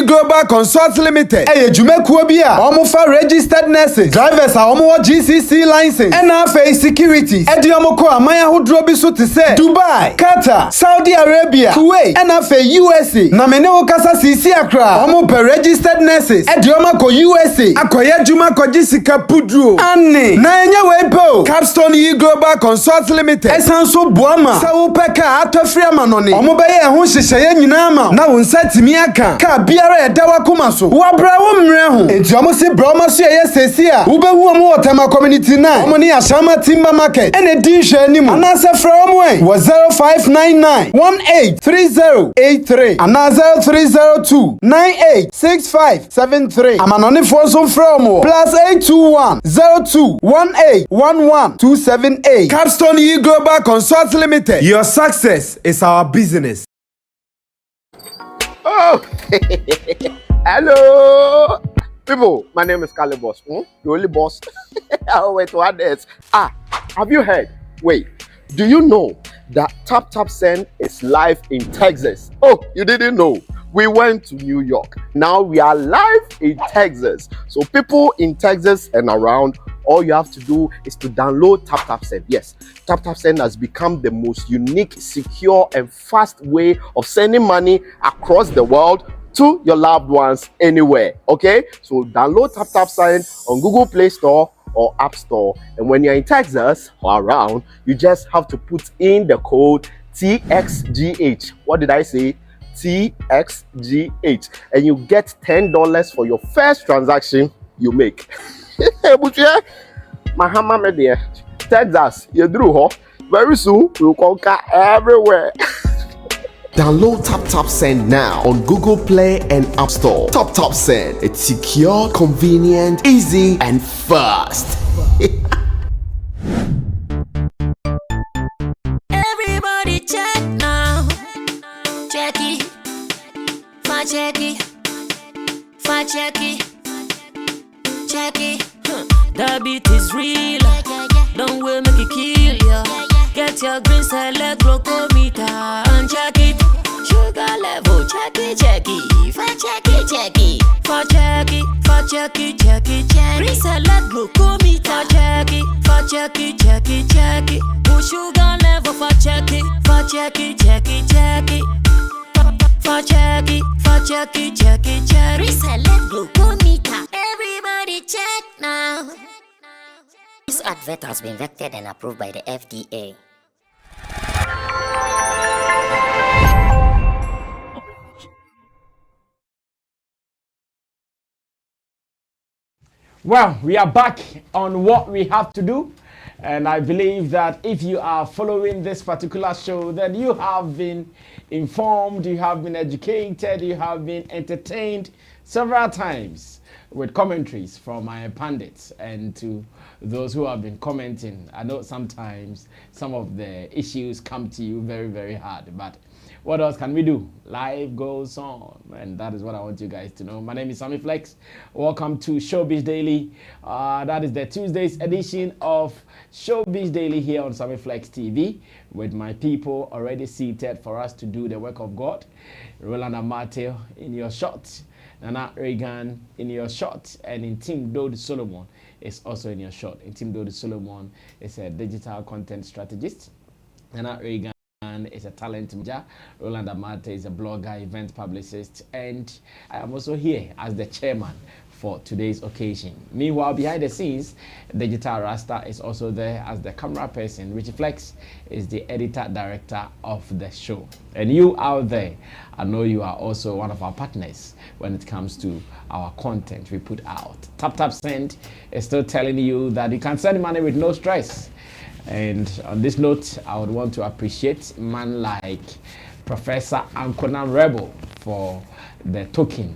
Global Consult Limited. Eye dwumakuo bi a omo fa registered nurses, drivers a omo wo GCC license, and afa securities. E di omo ko aman ahodro bi so te se Dubai, Qatar, Saudi Arabia, Kuwait, and afa USA. Na me ne wo kasa sisi akra. Omo per registered nurses. E di omo ko USA. Akoye dwuma ko gisika pudro. Anne. Na enye we po. Capstone Global Consult Limited. Esanso boama. Sa wo peka atofri amanone. Omo be ye ho hyehyeye nyina ma. Na wo nsatimi aka. Ka biara e dawa koma so. Wo abra wo mre ho. Enti omo se bra omo so ye sesi a. Wo be hu omo Otema community 9. Omo ni Ashama Timber Market. Ene di hwe animu. Anase fra omo e. Wo 0599 183083. Ana 0302 986573. Amanone fo so fra omo. +821 02 1811278. Capstone Global Consult Limited. Your success is our business. Oh, hello, people. My name is Kale Boss. The only boss. Oh, wait, what else? Have you heard? Wait, do you know that Tap Tap Send is live in Texas? Oh, you didn't know? We went to New York. Now we are live in Texas. So people in Texas and around, all you have to do is to download Tap Tap Send. Yes, Tap Tap Send has become the most unique, secure, and fast way of sending money across the world to your loved ones anywhere. Okay, so download Tap Tap Send on Google Play Store or App Store. And when you're in Texas or around, you just have to put in the code TXGH. What did I say? TXGH, and you get $10 for your first transaction you make. Mahama media, Texas, you drew ho. Very soon we'll conquer everywhere. Download Tap Tap Send now on Google Play and App Store. Tap Tap Send, it's secure, convenient, easy, and fast. Everybody check now. Check it, fact check it, fact check it, check it. The beat is real, don't wait make it kill ya. Get your green select glucometer and check it. Sugar level, check it, fact check it, fact check it, fact check it, check it. Green select glucometer, check it, fact check it, check it. Sugar level, fact check it, fact check it, check it. Check it. Reselect glucometer. Everybody check now. This advert has been vetted and approved by the FDA. Well, we are back on what we have to do. And I believe that if you are following this particular show, then you have been informed, you have been educated, you have been entertained several times with commentaries from my pundits and to those who have been commenting. I know sometimes some of the issues come to you very, very hard, but what else can we do? Life goes on, and that is what I want you guys to know. My name is Sammy Flex. Welcome to Showbiz Daily. That is the Tuesday's edition of Showbiz Daily here on Sammy Flex TV, with my people already seated for us to do the work of God. Roland Amateo in your shot, Nana Reagan in your shot, and in Team Dode Solomon is also in your shot. In Team Dode Solomon is a digital content strategist. Nana Reagan is a talent manager. Roland Amate is a blogger, event publicist, and I am also here as the chairman for today's occasion. Meanwhile, behind the scenes, Digital Rasta is also there as the camera person. Richie Flex is the editor director of the show. And you out there, I know you are also one of our partners when it comes to our content we put out. Tap Tap Send is still telling you that you can send money with no stress. And on this note, I would want to appreciate a man like Professor Ankonan Rebel for the token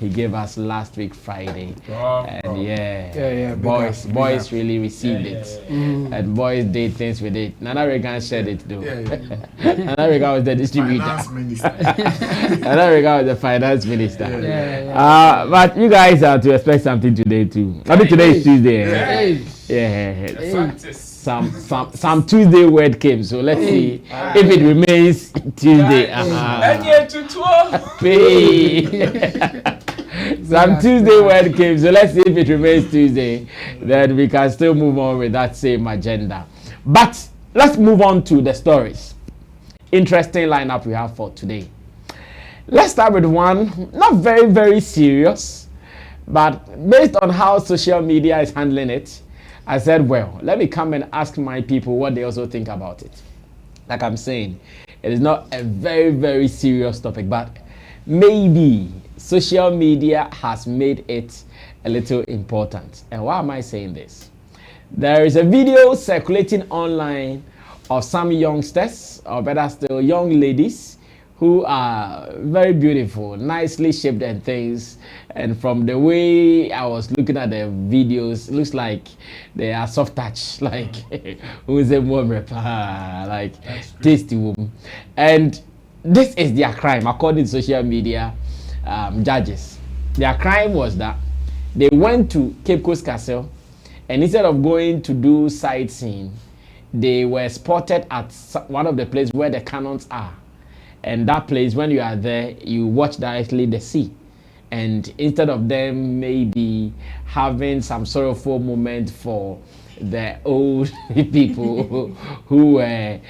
he gave us last week Friday. And boys really received it. And boys did things with it. Nana Regan shared it though. Nana Regan was the distributor. Nana Regan was the finance minister. But you guys are to expect something today too. I mean today is Tuesday. some Tuesday word came. So let's see if it remains Tuesday. Some Tuesday word came. So let's see if it remains Tuesday. Then we can still move on with that same agenda. But let's move on to the stories. Interesting lineup we have for today. Let's start with one, not very, very serious, but based on how social media is handling it, I said, well, let me come and ask my people what they also think about it. Like I'm saying, it is not a very, very serious topic, but maybe social media has made it a little important. And why am I saying this? There is a video circulating online of some youngsters, or better still, young ladies, who are very beautiful, nicely shaped and things. And from the way I was looking at the videos, it looks like they are soft touch, like who's a woman, like tasty woman. And this is their crime, according to social media judges. Their crime was that they went to Cape Coast Castle, and instead of going to do sightseeing, they were spotted at one of the places where the cannons are. And that place, when you are there, you watch directly the sea. And instead of them maybe having some sorrowful moment for the old people who were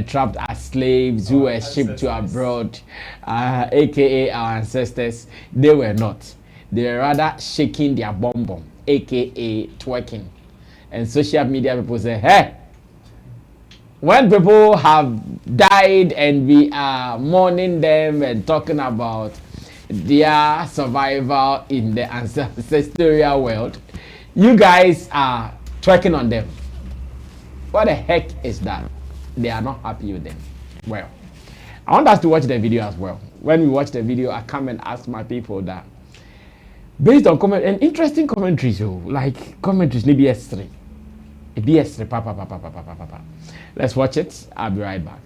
trapped as slaves, who were shipped to abroad, aka our ancestors, they were not. They were rather shaking their bum bum, aka twerking. And social media people say, hey, when people have died and we are mourning them and talking about their survival in the ancestral world, you guys are twerking on them. What the heck is that? They are not happy with them. Well, I want us to watch the video as well. When we watch the video, I come and ask my people that, based on comment and interesting commentaries, like commentaries, maybe S3. BS3, papa. Let's watch it. I'll be right back.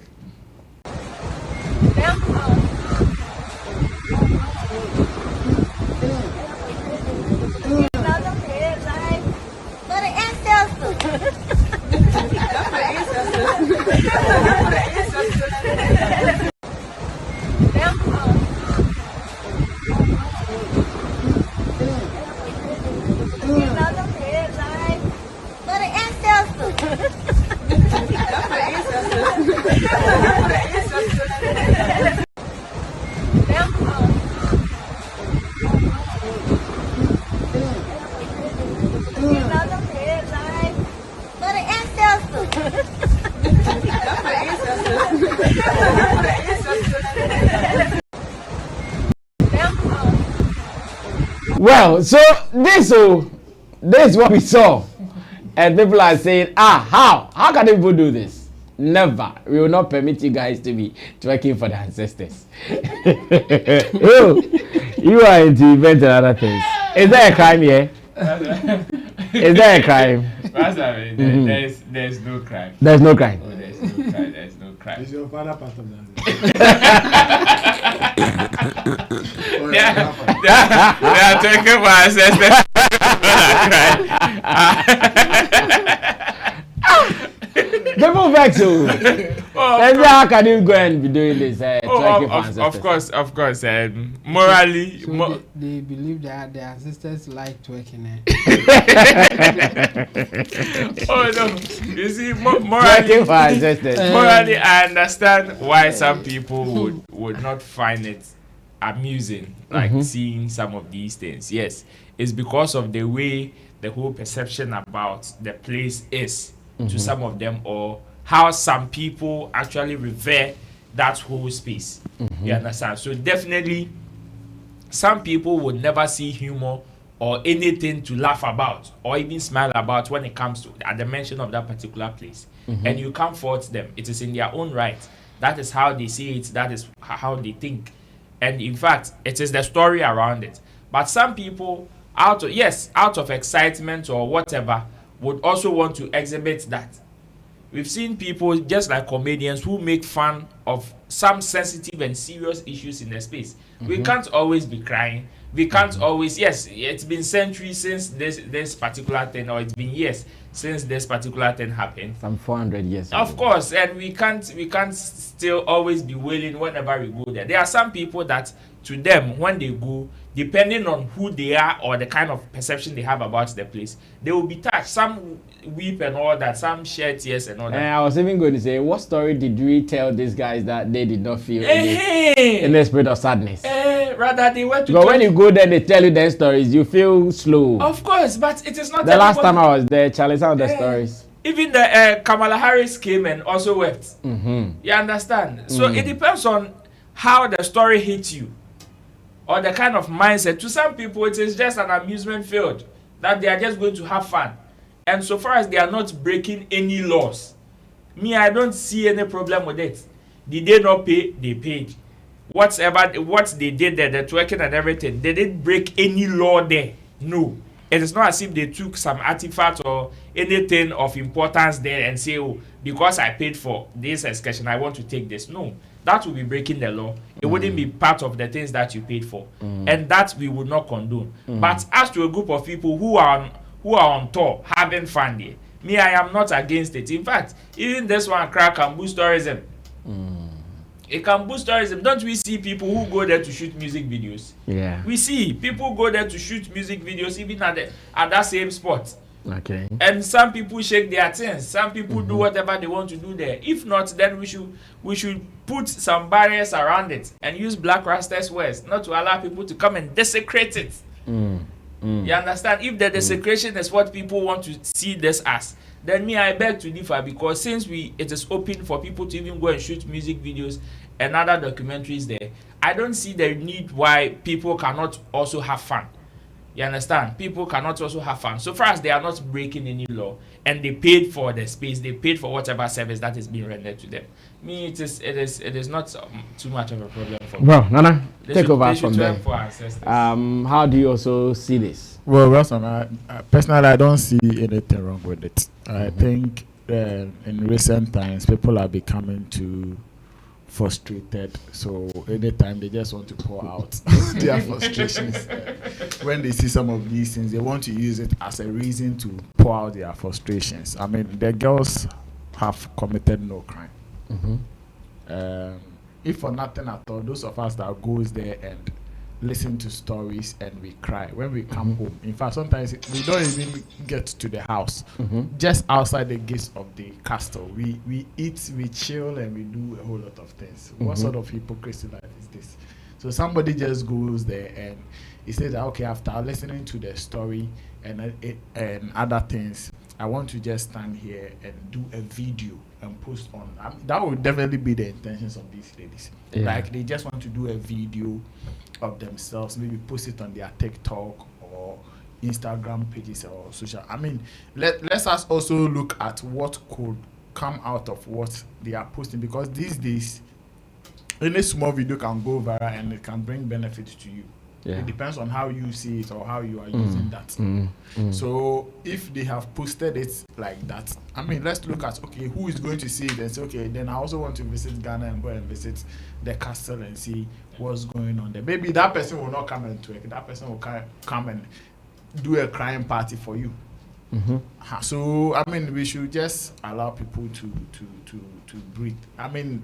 Well, so this is what we saw, and people are saying, how can people do this? Never. We will not permit you guys to be twerking for the ancestors. Oh, you are into events and other things. Is there a crime here? Is there a crime? There's no crime. There's no crime. Oh, there's no crime. There's no crime. Is your father part of that? They are talking about ancestors. People vex you. How can you go and be doing this? Of course. Morally, they believe that their ancestors like twerking. Oh no! You see, morally, I understand why some people would not find it amusing, like seeing some of these things. Yes, it's because of the way the whole perception about the place is to some of them, or how some people actually revere that whole space. You understand? So definitely, some people would never see humor or anything to laugh about or even smile about when it comes to at the mention of that particular place. And you can't fault them. It is in their own right. That is how they see it. That is how they think. And in fact, it is the story around it. But some people, out of excitement or whatever, would also want to exhibit that. We've seen people, just like comedians, who make fun of some sensitive and serious issues in the space. We can't always be crying, we can't always. Yes, it's been centuries since this particular thing, or it's been years since this particular thing happened. Some 400 years. Of course, and we can't still always be willing whenever we go there. There are some people that, to them, when they go, depending on who they are or the kind of perception they have about the place, they will be touched. Some weep and all that, some shed tears and all that. I was even going to say, what story did we tell these guys that they did not feel in the spirit of sadness? Rather, they went to. But when you go there, they tell you their stories, you feel slow. Of course, but it is not. The last time I was there, Charlie, some of the stories. Even the Kamala Harris came and also wept. You understand? So it depends on how the story hits you, or the kind of mindset. To some people, it is just an amusement field that they are just going to have fun. And so far as they are not breaking any laws, me, I don't see any problem with it. Did they not pay? They paid. What they did there, the twerking and everything, they didn't break any law there. No. It is not as if they took some artifact or anything of importance there and say, oh, because I paid for this excursion, I want to take this. No. That would be breaking the law. It wouldn't be part of the things that you paid for. And that we would not condone. But as to a group of people who are on tour, having fun there, me, I am not against it. In fact, even this one crack can boost tourism. It can boost tourism. Don't we see people who go there to shoot music videos? Yeah. We see people go there to shoot music videos even at that same spot. Okay. And some people shake their things. Some people do whatever they want to do there. If not, then we should put some barriers around it and use black rastas words, not to allow people to come and desecrate it. You understand? If the desecration is what people want to see this as, then me, I beg to differ, because since it is open for people to even go and shoot music videos and other documentaries there, I don't see the need why people cannot also have fun. You understand? People cannot also have fun. So far as they are not breaking any law and they paid for the space, they paid for whatever service that is being rendered to them. Me, it is not too much of a problem for me. Bro, Nana, take over from there. How do you also see this? Well, Wilson, personally, I don't see anything wrong with it. I think in recent times, people are becoming too frustrated. So anytime they just want to pour out their frustrations. When they see some of these things, they want to use it as a reason to pour out their frustrations. I mean, the girls have committed no crime. If for nothing at all, those of us that goes there and listen to stories and we cry when we come home. In fact, sometimes we don't even get to the house. Just outside the gates of the castle, we eat, we chill, and we do a whole lot of things. What sort of hypocrisy life is this? So somebody just goes there and he says that, okay, after listening to the story and other things, I want to just stand here and do a video and post on. That would definitely be the intentions of these ladies. Like, they just want to do a video of themselves, maybe post it on their TikTok or Instagram pages or social. I mean, let's us also look at what could come out of what they are posting, because these days any small video can go viral and it can bring benefit to you. It depends on how you see it or how you are using that. So if they have posted it like that, I mean, let's look at, okay, who is going to see it and say, okay, then I also want to visit Ghana and go and visit the castle and see what's going on there. Maybe that person will not come and twerk. That person will come and do a crime party for you. So, I mean, we should just allow people to breathe. I mean,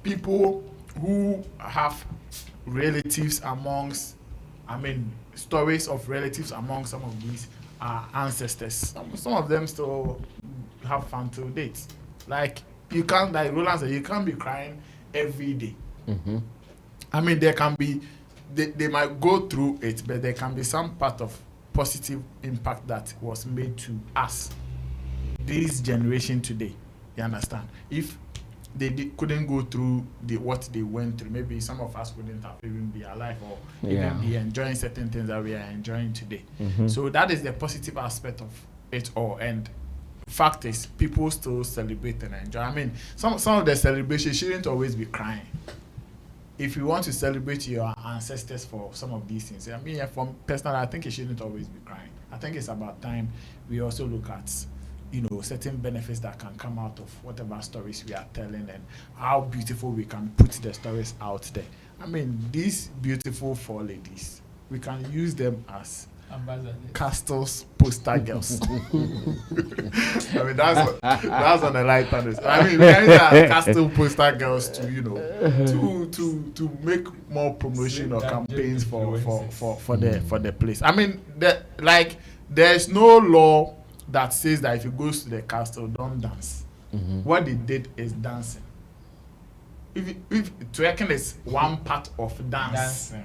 people who have relatives amongst, I mean, stories of relatives among some of these ancestors. Some of them still have fun till date. Like, you can't, like Roland said, you can't be crying every day. I mean, there can be, they might go through it, but there can be some part of positive impact that was made to us, this generation today. You understand? If they couldn't go through what they went through, maybe some of us wouldn't have even be alive or even be enjoying certain things that we are enjoying today. So that is the positive aspect of it all. And fact is, people still celebrate and enjoy. I mean, some of the celebrations shouldn't always be crying. If you want to celebrate your ancestors for some of these things, I mean, from personally, I think it shouldn't always be crying. I think it's about time we also look at, you know, certain benefits that can come out of whatever stories we are telling and how beautiful we can put the stories out there. I mean, these beautiful four ladies, we can use them as Castle's poster girls. I mean, that's on the light note. I mean, we can use Castle poster girls to, you know, to make more promotion or campaigns for the place. I mean, there's no law that says that if you go to the castle, don't dance. What they did is dancing. If twerking is one part of dancing.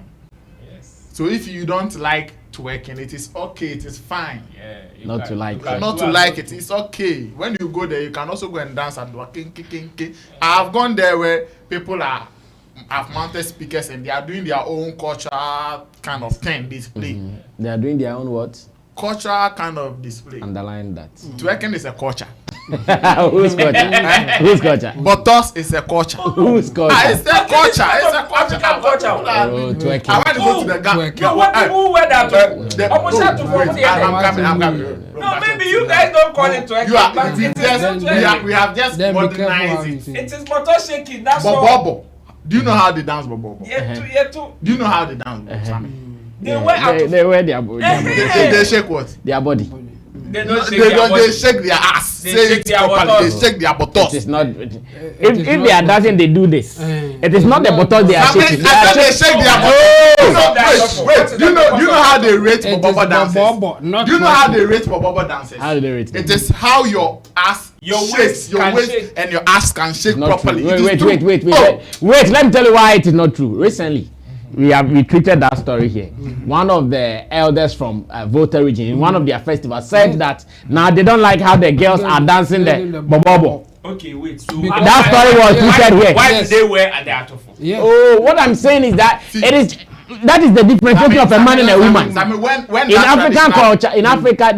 Yes. So if you don't like twerking, it is okay, it is fine. Yeah, not to like it, it's okay. When you go there, you can also go and dance and do king. I've gone there where people have mounted speakers and they are doing their own culture kind of thing display. They are doing their own what? Culture kind of display. Underline that. Twerking is a culture. Who's culture? Who's culture? Botos is a culture. Who's culture? It's a culture. It's a culture. Twerking. I want to go to the gap. No, what people wear that? I'm coming. No, maybe you guys don't call it twerking. We have just modernized it. It is motor shaking. That's all. Bobo. Do you know how they dance bobo? Yeah, too. Do you know how they dance, Sammy? They wear their body. They shake what? Their body. They don't shake their body. They shake their ass. They shake their buttocks. They shake their buttocks. It is not. If they are dancing, they do this. It is not the buttocks they are shaking. They shake their buttocks. Wait. Do you know how they rate for bobo dances? Do you know how they rate for bobo dances? How do they rate? It is how your ass shakes, your waist and your ass can shake properly. Wait. Let me tell you why it is not true. Recently, we treated that story here. One of the elders from Volta region in one of their festivals said that now they don't like how the girls are dancing the bobo. Okay, wait. So that story was treated here. Why did they wear at the atofo? Yeah. Oh, what I'm saying is that that is the differentiation of a man and a woman. When in African culture, in Africa,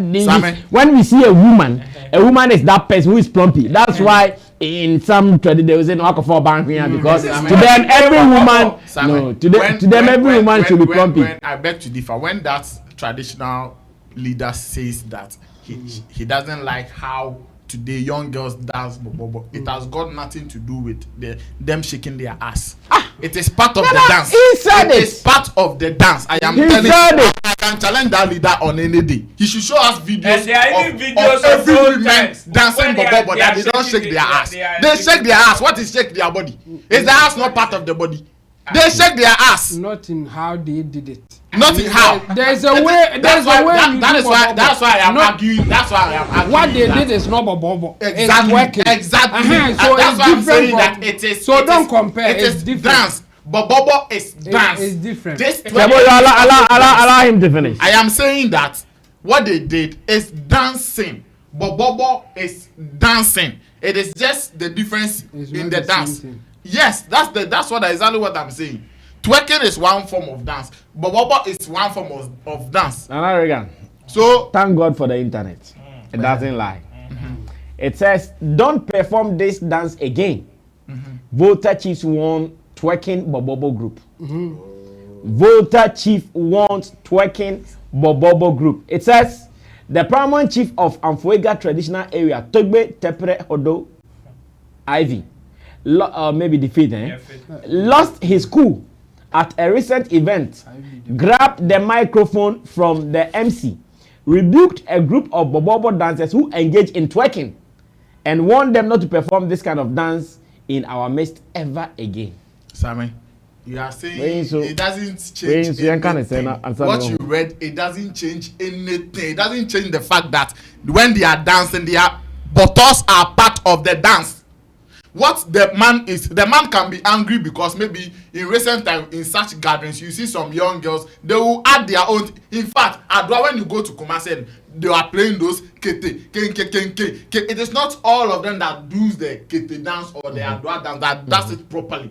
when we see a woman is that person who is plumpy. That's why in some tradition they will say no alcohol bank because to them every woman every woman should be plumpy. When I beg to differ, when that traditional leader says that he doesn't like how today young girls dance bobo, it has got nothing to do with them shaking their ass. It is part of the dance. It is part of the dance. I am telling you, I can challenge that leader on any day. He should show us videos of every woman dancing bobo, but that they don't shake their ass. They shake their ass. What is shake their body? Is the ass not part of the body? They shake their ass. Not in how they did it. Not in how. There's a way. That's why I am arguing. That's why I am arguing. What they did is not bobo. Exactly. Exactly. So that's why I'm saying that it is. So don't compare. It is dance. Bobo is dance. It's different. Allow him to finish. I am saying that what they did is dancing. Bobo is dancing. It is just the difference in the dance. Yes, that's exactly what I'm saying. Twerking is one form of dance. Bobo is one form of dance. So thank God for the internet. It doesn't lie. It says don't perform this dance again. Volta Chiefs won twerking bobo group. Volta Chief wants twerking bobo group. It says the paramount chief of Amfuega traditional area, Togbe Tepere Hodo Ivy, maybe defeat, lost his cool at a recent event, grabbed the microphone from the MC, rebuked a group of bobo dancers who engaged in twerking, and warned them not to perform this kind of dance in our midst ever again. Sammy, you are saying it doesn't change anything. What you read, it doesn't change anything. It doesn't change the fact that when they are dancing, their buttocks are part of the dance. What the man can be angry because maybe in recent time in such gatherings you see some young girls, they will add their own. In fact, when you go to Kumasi, they are playing those kete. It is not all of them that do the kete dance or the adwa dance that does it properly.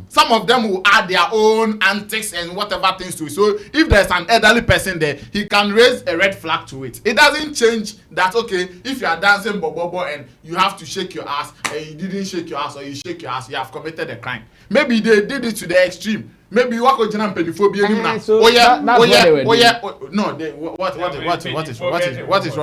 Some of them will add their own antics and whatever things to it. So if there's an elderly person there, he can raise a red flag to it. It doesn't change that, okay, if you are dancing bobo and you have to shake your ass and you didn't shake your ass or you shake your ass, you have committed a crime. Maybe they did it to the extreme. Maybe you walk on Janam Pediphobia. So Oh yeah, that's what they were doing. no. What is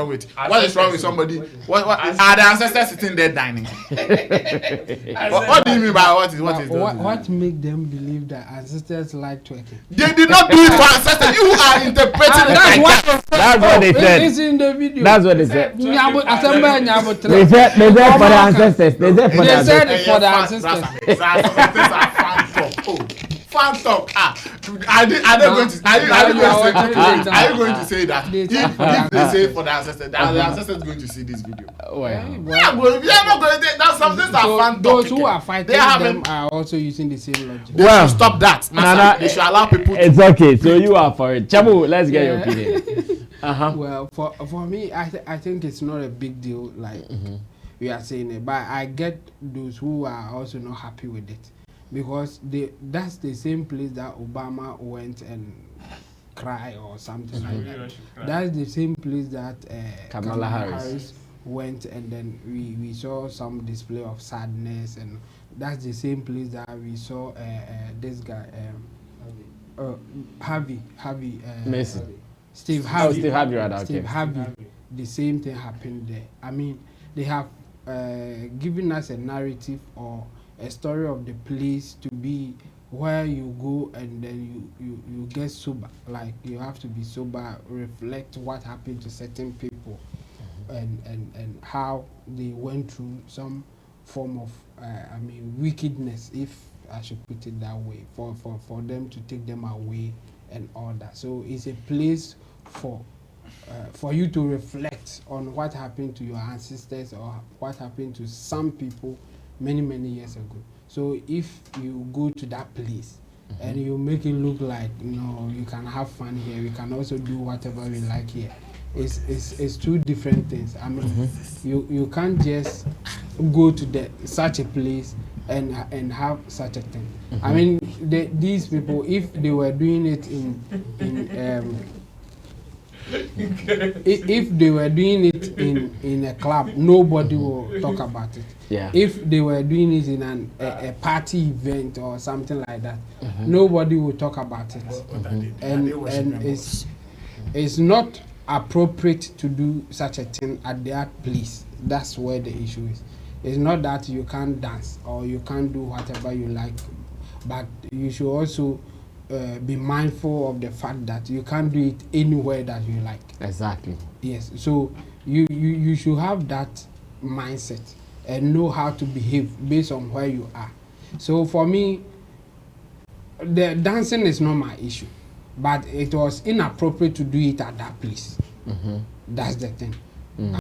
wrong with somebody? What are the ancestors sitting there dining? What do you mean by what is what make them believe that ancestors like twerking? They did not do it for ancestors. You are interpreting it like that. That's what they said. It's in the video. That's what they said. They They said for the ancestors. They said for the They said ancestors. it for the ancestors. Fan talk. Are you going to say that? If they say for the ancestors, the ancestors going to see this video? Well, We are not going to. That's something that fan talk. Those who are fighting them are also using the same logic. They should stop that. Nana, They should allow people. it's okay. So you are for it. Chabu, let's get your opinion. Well, for me, I think it's not a big deal like we are saying it, but I get those who are also not happy with it because that's the same place that Obama went and cry or something like that. That's the same place that Kamala Harris went, and then we saw some display of sadness, and that's the same place that we saw this guy Harvey Mason. Steve Harvey. Steve Harvey, rather. Steve Okay. Harvey. The same thing happened there. I mean, they have given us a narrative or a story of the place to be where you go and then you get sober. Like you have to be sober, reflect what happened to certain people, and how they went through some form of wickedness, if I should put it that way, for them to take them away and all that. So it's a place for you to reflect on what happened to your ancestors or what happened to some people many years ago. So if you go to that place and you make it look like you can have fun here, we can also do whatever we like here. It's two different things. I mean, you can't just go to such a place and have such a thing. I mean, these people, if they were doing it if they were doing it in a club, nobody will talk about it. Yeah. If they were doing it in a party event or something like that, nobody will talk about it. And it's not appropriate to do such a thing at that place. That's where the issue is. It's not that you can't dance or you can't do whatever you like, but you should also be mindful of the fact that you can't do it anywhere that you like. Exactly. Yes. So you should have that mindset and know how to behave based on where you are. So for me, the dancing is not my issue, but it was inappropriate to do it at that place. That's the thing.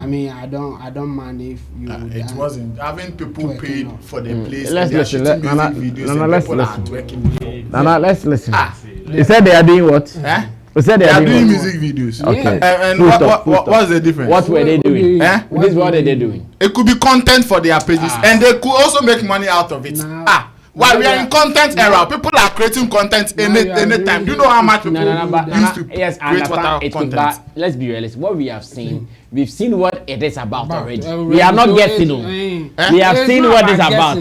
I mean, I don't mind if you. It wasn't having people paid for the place. Let's listen. Nana, let's listen. Nana, let's listen. They said they are doing what? They said they are doing music videos. Okay. And what's the difference? What were they doing? This is what are they doing? It could be content for their pages, and they could also make money out of it. While we are in content era, people are creating content anytime. Do you know how much people used to create content? Let's be realistic. What we have seen, we've seen what it is about already. We are not guessing. We have seen what it's about.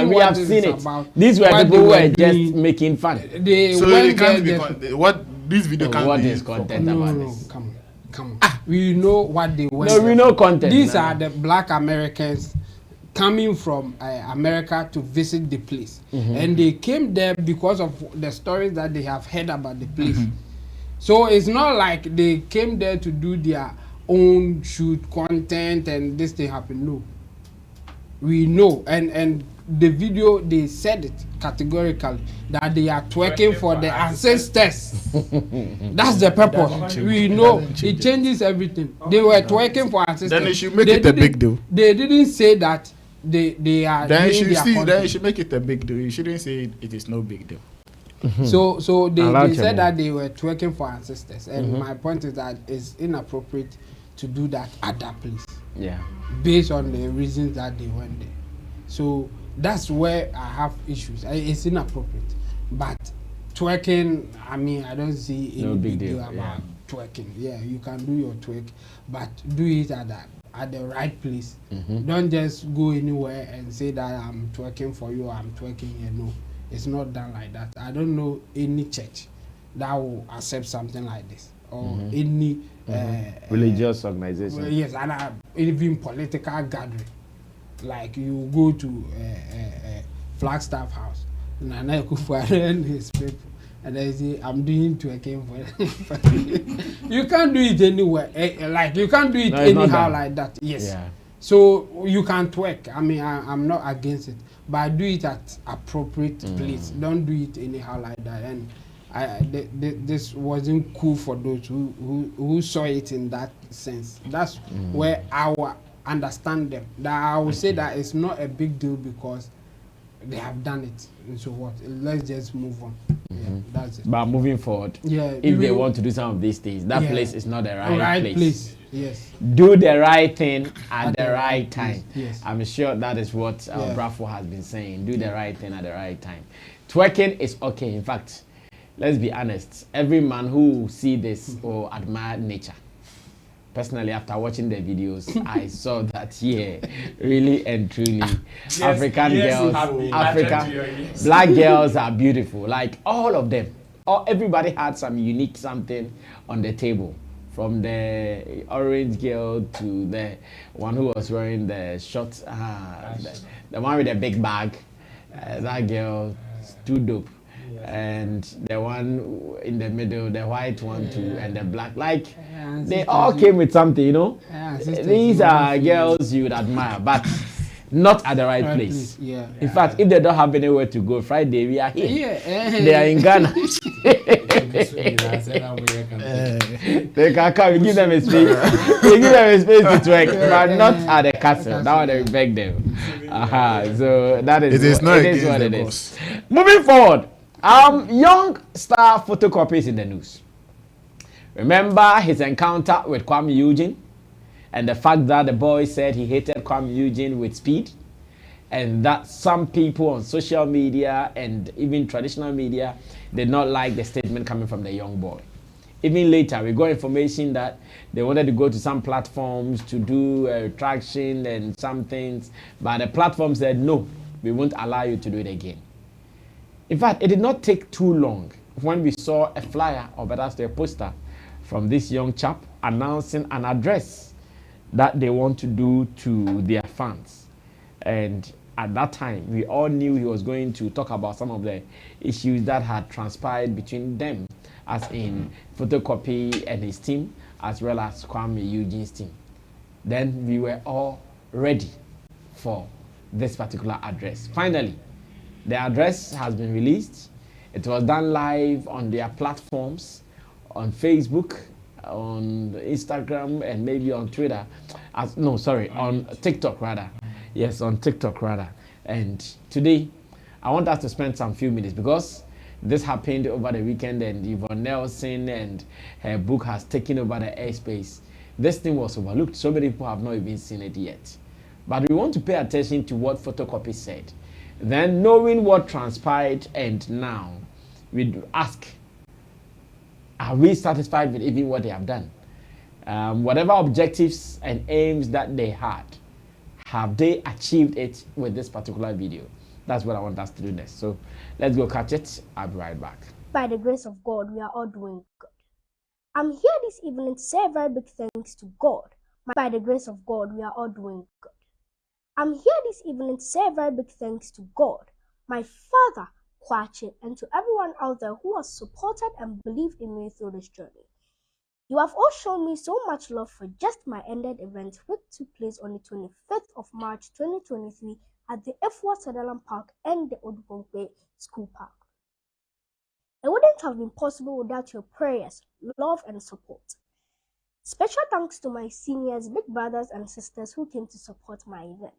We have seen it. These were people who were just making fun. So it can't be what this video can't be. What is content about this? Come on. We know what they went. No, we know content. These are the black Americans coming from America to visit the place, and they came there because of the stories that they have heard about the place. So it's not like they came there to do their own shoot content and this thing happened. No, we know, and the video, they said it categorically that they are twerking for the ancestors. That's the purpose. We know it changes everything. They were twerking for ancestors. Then they should make it a big deal. They didn't say that they are. Then you should make it a big deal. You shouldn't say it is no big deal. So they said that they were twerking for ancestors, and my point is that it's inappropriate to do that at that place. Yeah. Based on the reasons that they went there. So that's where I have issues. It's inappropriate. But twerking, I mean, I don't see any big deal about twerking. Yeah, you can do your twerk, but do it at the right place. Don't just go anywhere and say that I'm twerking for you or I'm twerking here. No. It's not done like that. I don't know any church that will accept something like this, or any religious organization. Yes, and even political gathering. Like you go to Flagstaff House, Nana Akufo-Addo and his people, and they say, I'm doing twerking for you can't do it anywhere. Like you can't do it anyhow like that. Yes. Yeah. So you can twerk. I mean, I'm not against it, but do it at appropriate place. Don't do it anyhow like that. And this wasn't cool for those who saw it in that sense. That's where I understand them. That I would say that it's not a big deal because they have done it. And so what? Let's just move on. Yeah, that's it. But moving forward, if they want to do some of these things, that place is not the right place. Yes. Do the right thing at the right time. Yes. I'm sure that is what Brafo has been saying. Do the right thing at the right time. Twerking is okay. In fact, let's be honest. Every man who see this will admire nature. Personally, after watching the videos, I saw that really and truly, African girls, black girls are beautiful. Like all of them. Everybody had some unique something on the table. From the orange girl to the one who was wearing the short, the one with the big bag, that girl stood up. And the one in the middle, the white one too, and the black, like they all came with something, you know. These are girls you would admire, but not at the right place. In fact, if they don't have anywhere to go, Friday we are here. They are in Ghana. They can come. We give them a space. We give them a space to twerk, but not at the castle. That one they beg them. So that is. It is what it is. Moving forward. Young star Photocopy is in the news. Remember his encounter with Kwame Eugene and the fact that the boy said he hated Kwame Eugene with speed, and that some people on social media and even traditional media did not like the statement coming from the young boy. Even later, we got information that they wanted to go to some platforms to do traction and some things, but the platform said, no, we won't allow you to do it again. In fact, it did not take too long when we saw a flyer, or better still a poster, from this young chap announcing an address that they want to do to their fans. And at that time, we all knew he was going to talk about some of the issues that had transpired between them, as in Photocopy and his team, as well as Kwame Eugene's team. Then we were all ready for this particular address. Finally, the address has been released. It was done live on their platforms, on Facebook, on Instagram, and maybe on Twitter. On TikTok rather. Yes, on TikTok rather. And today, I want us to spend some few minutes because this happened over the weekend, and Yvonne Nelson and her book has taken over the airspace. This thing was overlooked. So many people have not even seen it yet. But we want to pay attention to what Photocopy said. Then, knowing what transpired, and now we ask, are we satisfied with even what they have done? Whatever objectives and aims that they had, have they achieved it with this particular video? That's what I want us to do next. So let's go catch it. I'll be right back. By the grace of God, we are all doing good. I'm here this evening to say a very big thanks to God. By the grace of God, we are all doing good. I'm here this evening to say a very big thanks to God, my Father, Kwache, and to everyone out there who has supported and believed in me through this journey. You have all shown me so much love for just my ended event, which took place on the 25th of March 2023 at the F1 Sutherland Park and the Odubongwe School Park. It wouldn't have been possible without your prayers, love, and support. Special thanks to my seniors, big brothers, and sisters who came to support my event.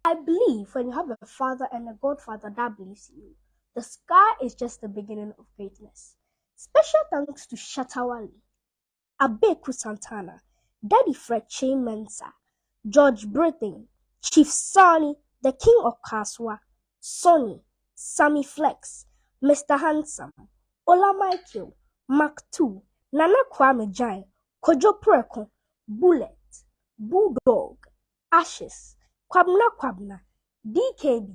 I believe when you have a father and a godfather that believes in you, the sky is just the beginning of greatness. Special thanks to Shatawali, Abeku Santana, Daddy Fred Chain Mensa, George Britain, Chief Sonny, the King of Kaswa, Sonny, Sammy Flex, Mr. Handsome, Ola Michael, Mark 2, Nana Kwame Jai, Kojo Preko, Bullet, Bulldog, Ashes, Kwabna, DKB,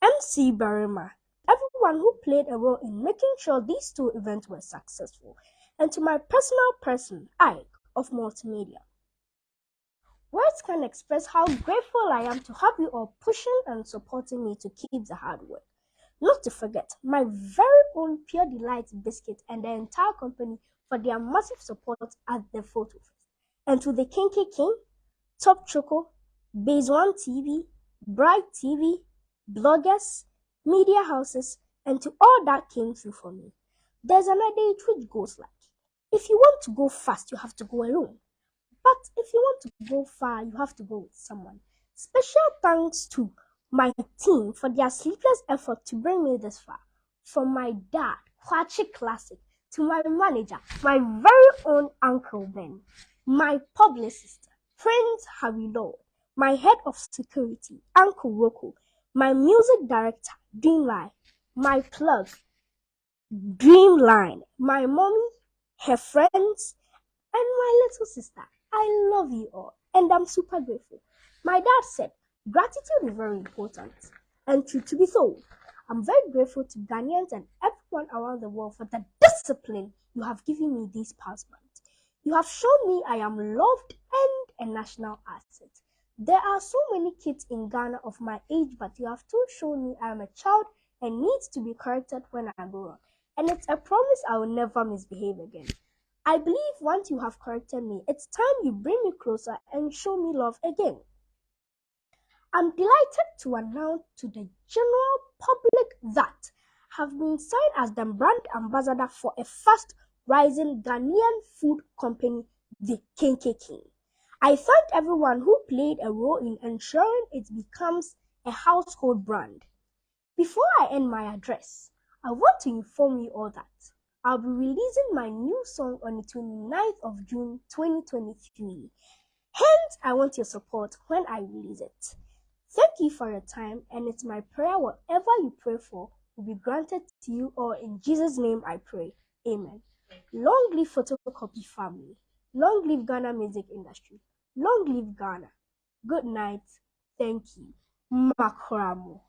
MC Barima, everyone everyone who played a role in making sure these two events were successful, and to my personal person, Ike of Multimedia. Words can express how grateful I am to have you all pushing and supporting me to keep the hard work. Not to forget my very own Pure Delight Biscuit and the entire company for their massive support at the photo fest. And to the Kinky King, Top Choco, Base One TV, Bright TV, bloggers, media houses, and to all that came through for me. There's an adage which goes like, if you want to go fast, you have to go alone. But if you want to go far, you have to go with someone. Special thanks to my team for their sleepless effort to bring me this far. From my dad, Kwachi Classic, to my manager, my very own Uncle Ben, my publicist, Prince Harry Lord, my head of security, Uncle Rocco, my music director, Dreamline, my plug, Dreamline, my mommy, her friends, and my little sister. I love you all, and I'm super grateful. My dad said, gratitude is very important, and truth to be told, I'm very grateful to Ghanaians and everyone around the world for the discipline you have given me these past months. You have shown me I am loved and a national asset. There are so many kids in Ghana of my age, but you have too shown me I am a child and needs to be corrected when I grow up. And it's a promise I will never misbehave again. I believe once you have corrected me, it's time you bring me closer and show me love again. I'm delighted to announce to the general public that I have been signed as the brand ambassador for a fast rising Ghanaian food company, the Kinky King. I thank everyone who played a role in ensuring it becomes a household brand. Before I end my address, I want to inform you all that I'll be releasing my new song on the 29th of June 2023. Hence, I want your support when I release it. Thank you for your time, and it's my prayer whatever you pray for will be granted to you all. In Jesus' name I pray. Amen. Long live Photocopy family. Long live Ghana music industry. Long live Ghana. Good night. Thank you. Makramo.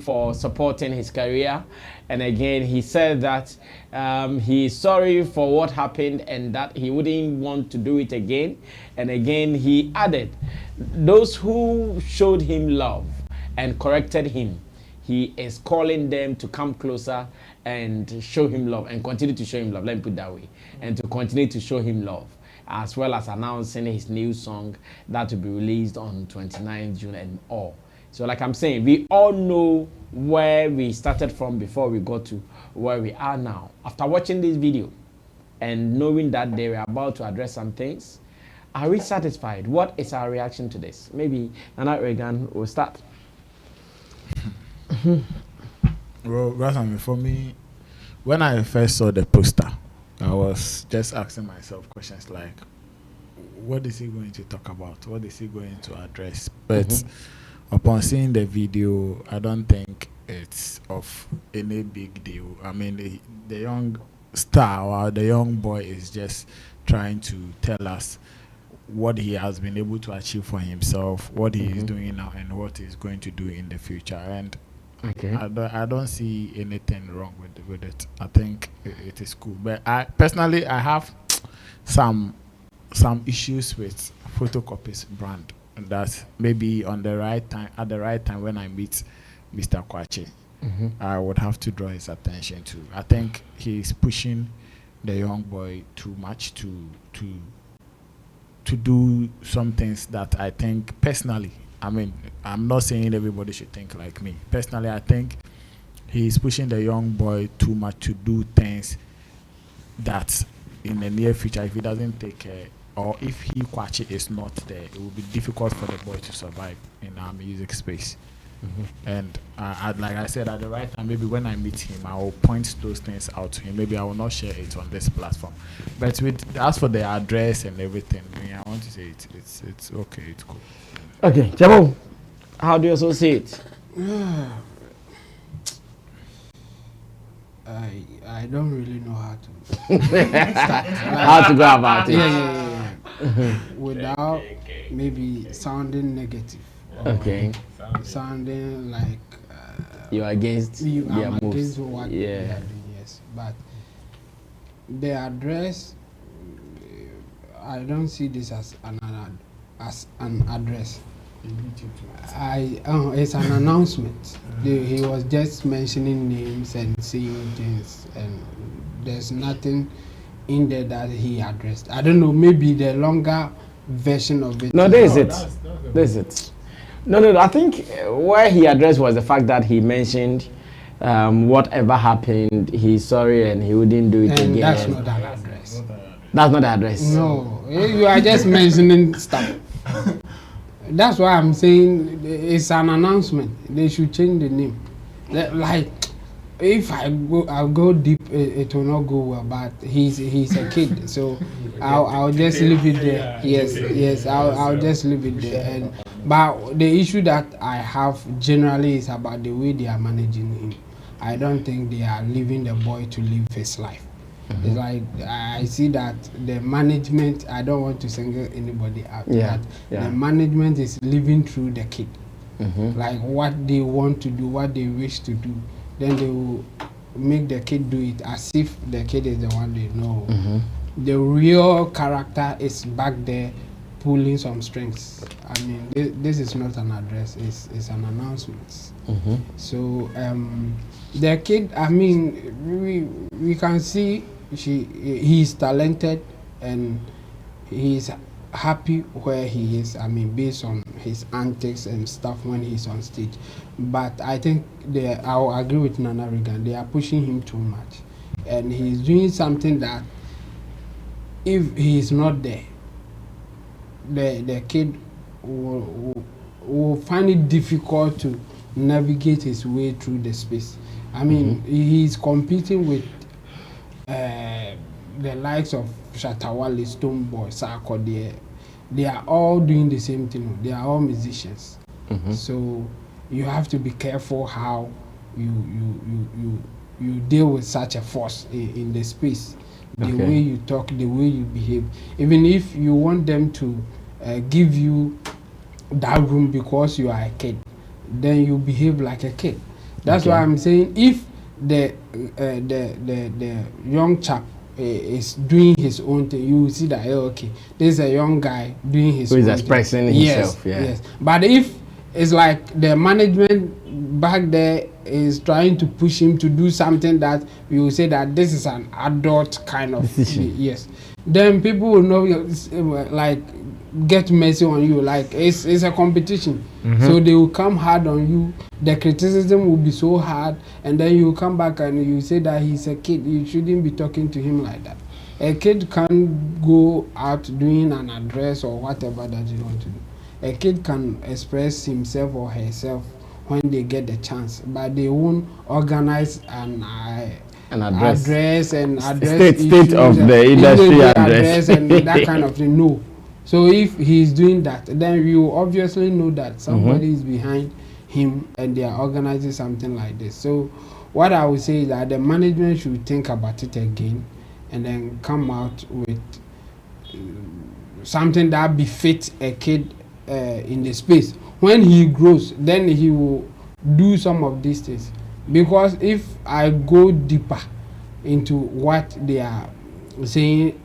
For supporting his career, and again he said that he is sorry for what happened and that he wouldn't want to do it again. And again he added, those who showed him love and corrected him, he is calling them to come closer and show him love and continue to show him love, let me put it that way, and to continue to show him love, as well as announcing his new song that will be released on 29th June and all. So like I'm saying, we all know where we started from before we got to where we are now. After watching this video and knowing that they were about to address some things, are we satisfied? What is our reaction to this? Maybe Nana Reagan will start. Well, for me, when I first saw the poster, I was just asking myself questions like, what is he going to talk about? What is he going to address? But upon seeing the video, I don't think it's of any big deal. I mean, the young star or the young boy is just trying to tell us what he has been able to achieve for himself, what he is doing now, and what he's going to do in the future. And I don't see anything wrong with it. I think it is cool. But I personally, I have some issues with Photocopy's brand. That maybe on the right time, at the right time when I meet Mr. Kwachi, I would have to draw his attention to. I think he's pushing the young boy too much to do some things that I think personally, I mean, I'm not saying everybody should think like me. Personally, I think he's pushing the young boy too much to do things that in the near future, if he doesn't take care, or if he Kwachi is not there, it will be difficult for the boy to survive in our music space. And like I said, at the right time, maybe when I meet him, I will point those things out to him. Maybe I will not share it on this platform. But as for the address and everything, I want to say it's okay, it's cool. Okay, Jabo, how do you also see it? I don't really know how to start. How to go about it? Yeah. Without maybe sounding negative. Okay. Sounding like you are against their moves. Against what they are doing, yes. But the address, I don't see this as an address. It's an announcement. He was just mentioning names and saying things, and there's nothing in there that he addressed. I don't know, maybe the longer version of it. No, there's it. No, I think where he addressed was the fact that he mentioned whatever happened, he's sorry and he wouldn't do it and again. That's not an address. That's not the address. No, you are just mentioning stuff. That's why I'm saying it's an announcement. They should change the name. Like, if I'll go deep, it will not go well. But he's a kid, so I'll just leave it there. Yes, I'll just leave it there. But the issue that I have generally is about the way they are managing him. I don't think they are leaving the boy to live his life. It's like I see that the management, I don't want to single anybody out. The management is living through the kid. Like what they want to do, what they wish to do, then they will make the kid do it as if the kid is the one they know. The real character is back there pulling some strings. I mean, this is not an address, it's an announcement. So the kid, I mean, we can see he's talented and he's happy where he is. I mean, based on his antics and stuff when he's on stage. But I think I'll agree with Nana Regan. They are pushing him too much, and he's doing something that if he's not there, the kid will find it difficult to navigate his way through the space. I mean, he's competing with the likes of Shatawale, Stoneboy, Sarkodie. They are all doing the same thing. They are all musicians. So you have to be careful how you deal with such a force in the space. The way you talk, the way you behave. Even if you want them to give you that room because you are a kid, then you behave like a kid. That's why I'm saying if the young chap is doing his own thing, you will see that this is a young guy doing his own thing. Who is expressing himself. Yes. But if it's like the management back there is trying to push him to do something that we will say that this is an adult kind of decision. Yes. Then people will know, like, get messy on you. Like it's a competition. So they will come hard on you. The criticism will be so hard, and then you come back and you say that he's a kid. You shouldn't be talking to him like that. A kid can't go out doing an address or whatever that you want to do. A kid can express himself or herself when they get the chance, but they won't organize an address and address state of the industry address and that kind of thing. No. So if he's doing that, then you obviously know that somebody is behind him and they are organizing something like this. So what I would say is that the management should think about it again and then come out with something that befits a kid in the space. When he grows, then he will do some of these things. Because if I go deeper into what they are saying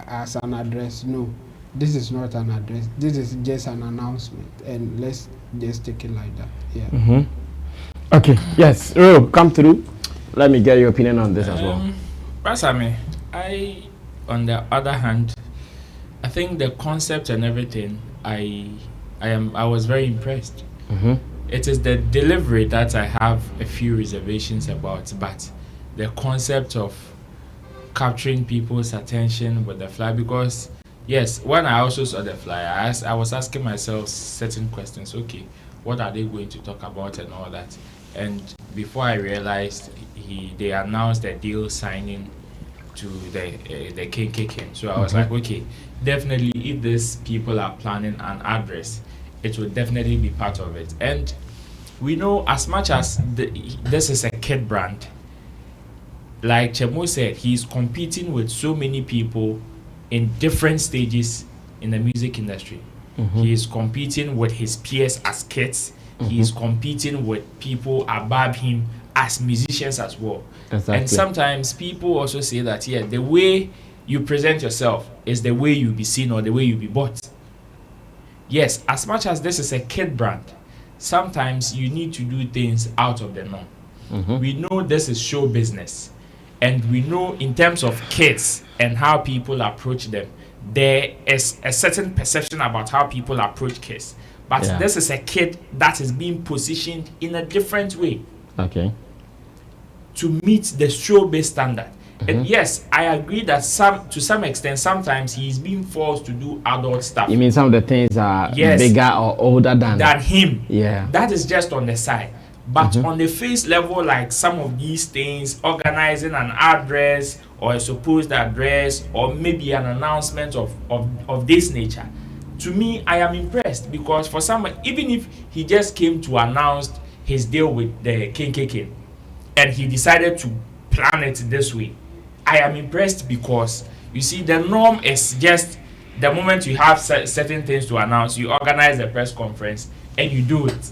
as an address, no, this is not an address. This is just an announcement, and let's just take it like that. Yeah. Okay. Yes. Ro, come through. Let me get your opinion on this as well. Sammy, on the other hand, I think the concept and everything, I was very impressed. It is the delivery that I have a few reservations about, but the concept of capturing people's attention with the flyer, because yes, when I also saw the flyer, I was asking myself certain questions. Okay, what are they going to talk about and all that? And before I realized, they announced the deal signing to the KKK. So I was like, okay, definitely if these people are planning an address, it will definitely be part of it. And we know, as much as this is a kid brand, like Chemo said, he's competing with so many people in different stages in the music industry. He is competing with his peers as kids. He is competing with people above him as musicians as well. Exactly. And sometimes people also say that, yeah, the way you present yourself is the way you'll be seen or the way you'll be bought. Yes, as much as this is a kid brand, sometimes you need to do things out of the norm. We know this is show business, and we know in terms of kids and how people approach them, there is a certain perception about how people approach kids. But this is a kid that is being positioned in a different way. Okay. To meet the showbiz standard. And yes, I agree that to some extent, sometimes he is being forced to do adult stuff. You mean some of the things are bigger or older than him? Yeah. That is just on the side. But on the face level, like some of these things, organizing an address or a supposed address or maybe an announcement of this nature, to me, I am impressed, because for someone, even if he just came to announce his deal with the KKK and he decided to plan it this way, I am impressed, because you see, the norm is just the moment you have certain things to announce, you organize a press conference and you do it.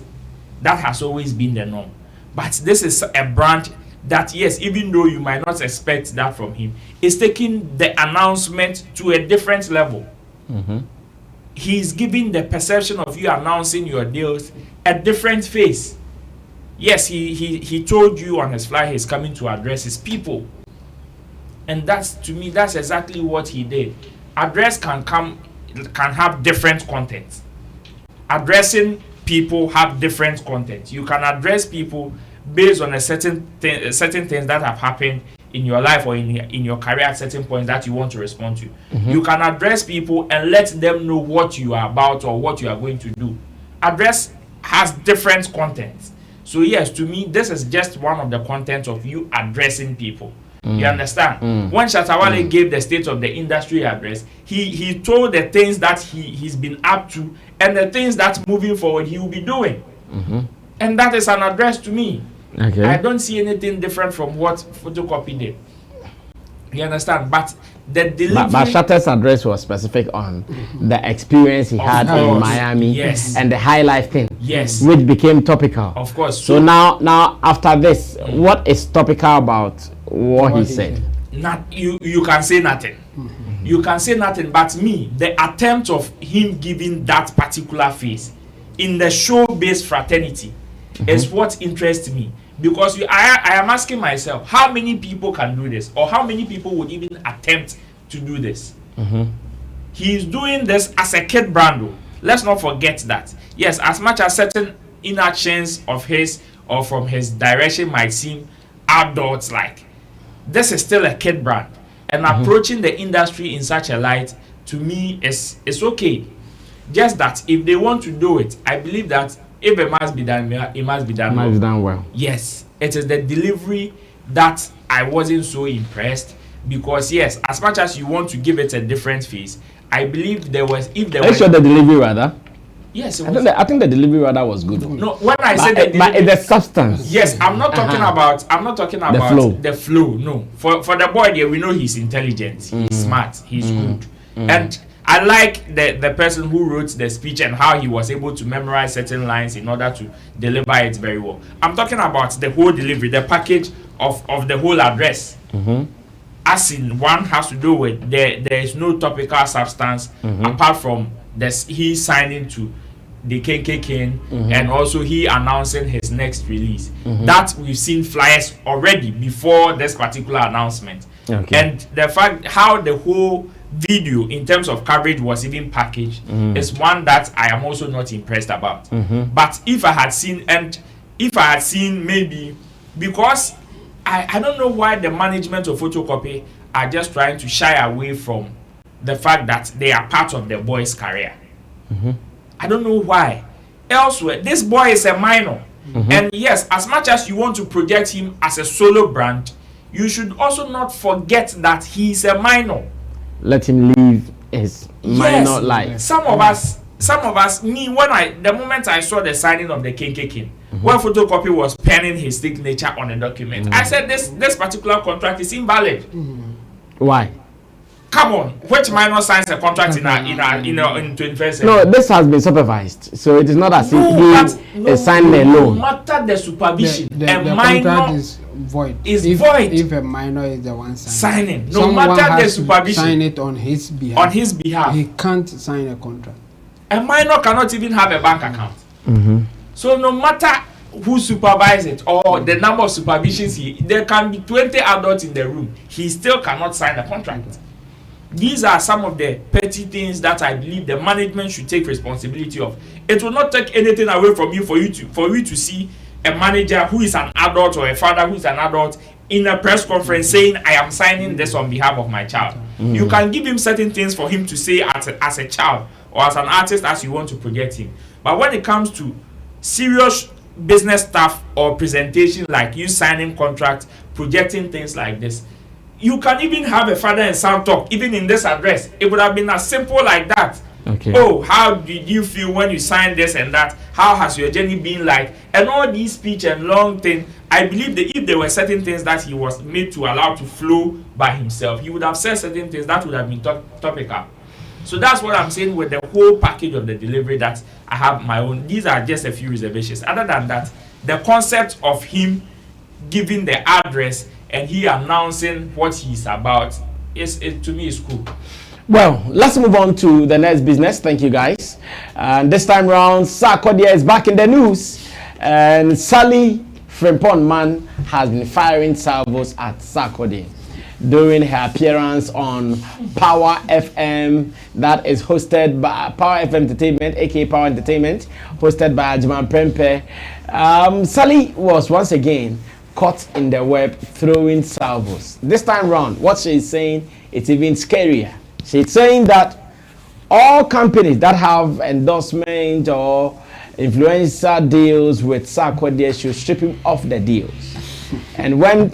That has always been the norm. But this is a brand that, yes, even though you might not expect that from him, is taking the announcement to a different level. He's giving the perception of you announcing your deals a different face. Yes, he told you on his flyer he's coming to address his people. And that's, to me, that's exactly what he did. Address can have different content. Addressing people have different content. You can address people based on certain things that have happened in your life or in your career at certain points that you want to respond to. You can address people and let them know what you are about or what you are going to do. Address has different content. So yes, to me, this is just one of the content of you addressing people. You understand? When Shatawale gave the state of the industry address, he told the things that he's been up to and the things that moving forward he will be doing. And that is an address to me. Okay. I don't see anything different from what Photocopy did. You understand? But the delivery... But Shatter's address was specific on the experience he had in Miami and the high life thing, which became topical. Of course. So now after this, what is topical about what he said? You can say nothing. You can say nothing, but me, the attempt of him giving that particular face in the show-based fraternity is what interests me. Because I am asking myself, how many people can do this? Or how many people would even attempt to do this? He is doing this as a kid brand. Let's not forget that. Yes, as much as certain inactions of his or from his direction might seem adults-like, this is still a kid brand. And approaching the industry in such a light, to me, is okay. Just that if they want to do it, I believe that if it must be done, it must be done well. Done well. Yes, it is the delivery that I wasn't so impressed, because yes, as much as you want to give it a different face, I believe there was Are you sure the delivery rather? Yes, I think the delivery rather was good. No, when I said the substance. Yes, I'm not talking about the flow. No, for the boy there, we know he's intelligent, he's smart, he's good, and I like the person who wrote the speech and how he was able to memorize certain lines in order to deliver it very well. I'm talking about the whole delivery, the package of the whole address. As in, one has to do with there is no topical substance apart from this, he signing to the KKK and also he announcing his next release. That we've seen flyers already before this particular announcement. And the fact how the whole video in terms of coverage was even packaged is one that I am also not impressed about. But if I had seen maybe, because I don't know why the management of Photocopy are just trying to shy away from the fact that they are part of the boy's career. I don't know why. Elsewhere, this boy is a minor. And yes, as much as you want to project him as a solo brand, you should also not forget that he is a minor. Let him live his minor life. Some of us, the moment I saw the signing of the KKK, where Photocopy was penning his signature on a document. I said this particular contract is invalid. Why? Come on, which minor signs a contract in 21st century? No, this has been supervised, so it is not as if he is signing a loan. No matter the supervision, The a contract minor is void. void. If a minor is the one Signing. No someone matter the has to supervision. sign it on his behalf. On his behalf. He can't sign a contract. A minor cannot even have a bank account. So no matter who supervises it or the number of supervisions, there can be 20 adults in the room. He still cannot sign a contract. These are some of the petty things that I believe the management should take responsibility of. It will not take anything away from you for you to see a manager who is an adult or a father who is an adult in a press conference saying, I am signing this on behalf of my child. You can give him certain things for him to say as a child or as an artist as you want to project him. But when it comes to serious business stuff or presentation like you signing contracts, projecting things like this, you can even have a father and son talk. Even in this address, it would have been as simple like that. Okay. Oh, how did you feel when you signed this and that? How has your journey been like? And all these speech and long thing, I believe that if there were certain things that he was made to allow to flow by himself, he would have said certain things that would have been topical. So that's what I'm saying with the whole package of the delivery that I have my own. These are just a few reservations. Other than that, the concept of him giving the address and he announcing what he's about to me is cool. Well, let's move on to the next business. Thank you, guys. And this time round, Sarkodie is back in the news, and Sally Frimpong Man has been firing salvos at Sarkodie during her appearance on Power FM, that is hosted by Power FM Entertainment, aka Power Entertainment, hosted by Ajman Prempe. Sally was once again caught in the web throwing salvos. This time round, what she's saying, it's even scarier. She's saying that all companies that have endorsement or influencer deals with Sarkodie should strip him off the deals. And when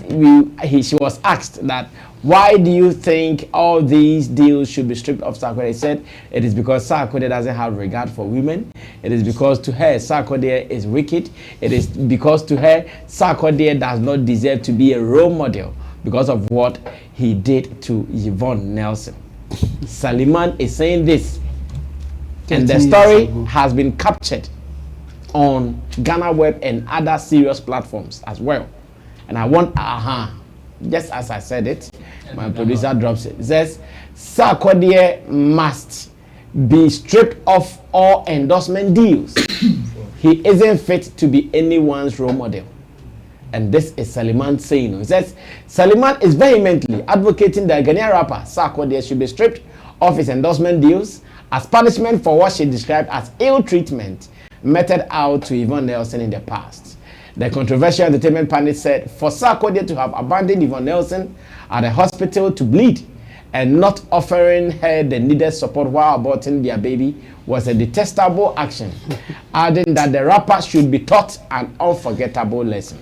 she was asked that, why do you think all these deals should be stripped off Sarkodie? He said it is because Sarkodie doesn't have regard for women. It is because to her Sarkodie is wicked. It is because to her Sarkodie does not deserve to be a role model because of what he did to Yvonne Nelson. Saliman is saying this, and the story has been captured on Ghana Web and other serious platforms as well. And I want just as I said it, my producer drops it. It says Sarkodie must be stripped of all endorsement deals. He isn't fit to be anyone's role model. And this is Saliman saying. He says Saliman is vehemently advocating that Ghanaian rapper Sarkodie should be stripped of his endorsement deals as punishment for what she described as ill treatment meted out to Yvonne Nelson in the past. The controversial entertainment panel said for Sarkodie to have abandoned Yvonne Nelson at the hospital to bleed and not offering her the needed support while aborting their baby was a detestable action, adding that the rapper should be taught an unforgettable lesson.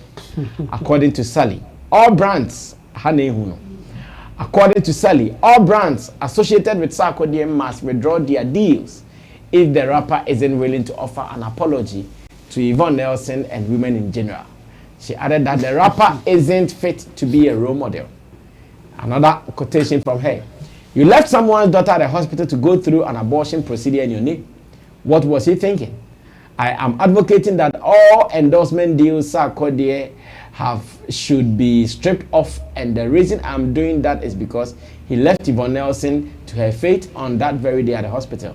According to Sally, all brands associated with Sarkodie must withdraw their deals if the rapper isn't willing to offer an apology to Yvonne Nelson and women in general. She added that the rapper isn't fit to be a role model. Another quotation from her: "You left someone's daughter at the hospital to go through an abortion procedure in your name. What was he thinking? I am advocating that all endorsement deals Sarkodie have should be stripped off, and the reason I'm doing that is because he left Yvonne Nelson to her fate on that very day at the hospital.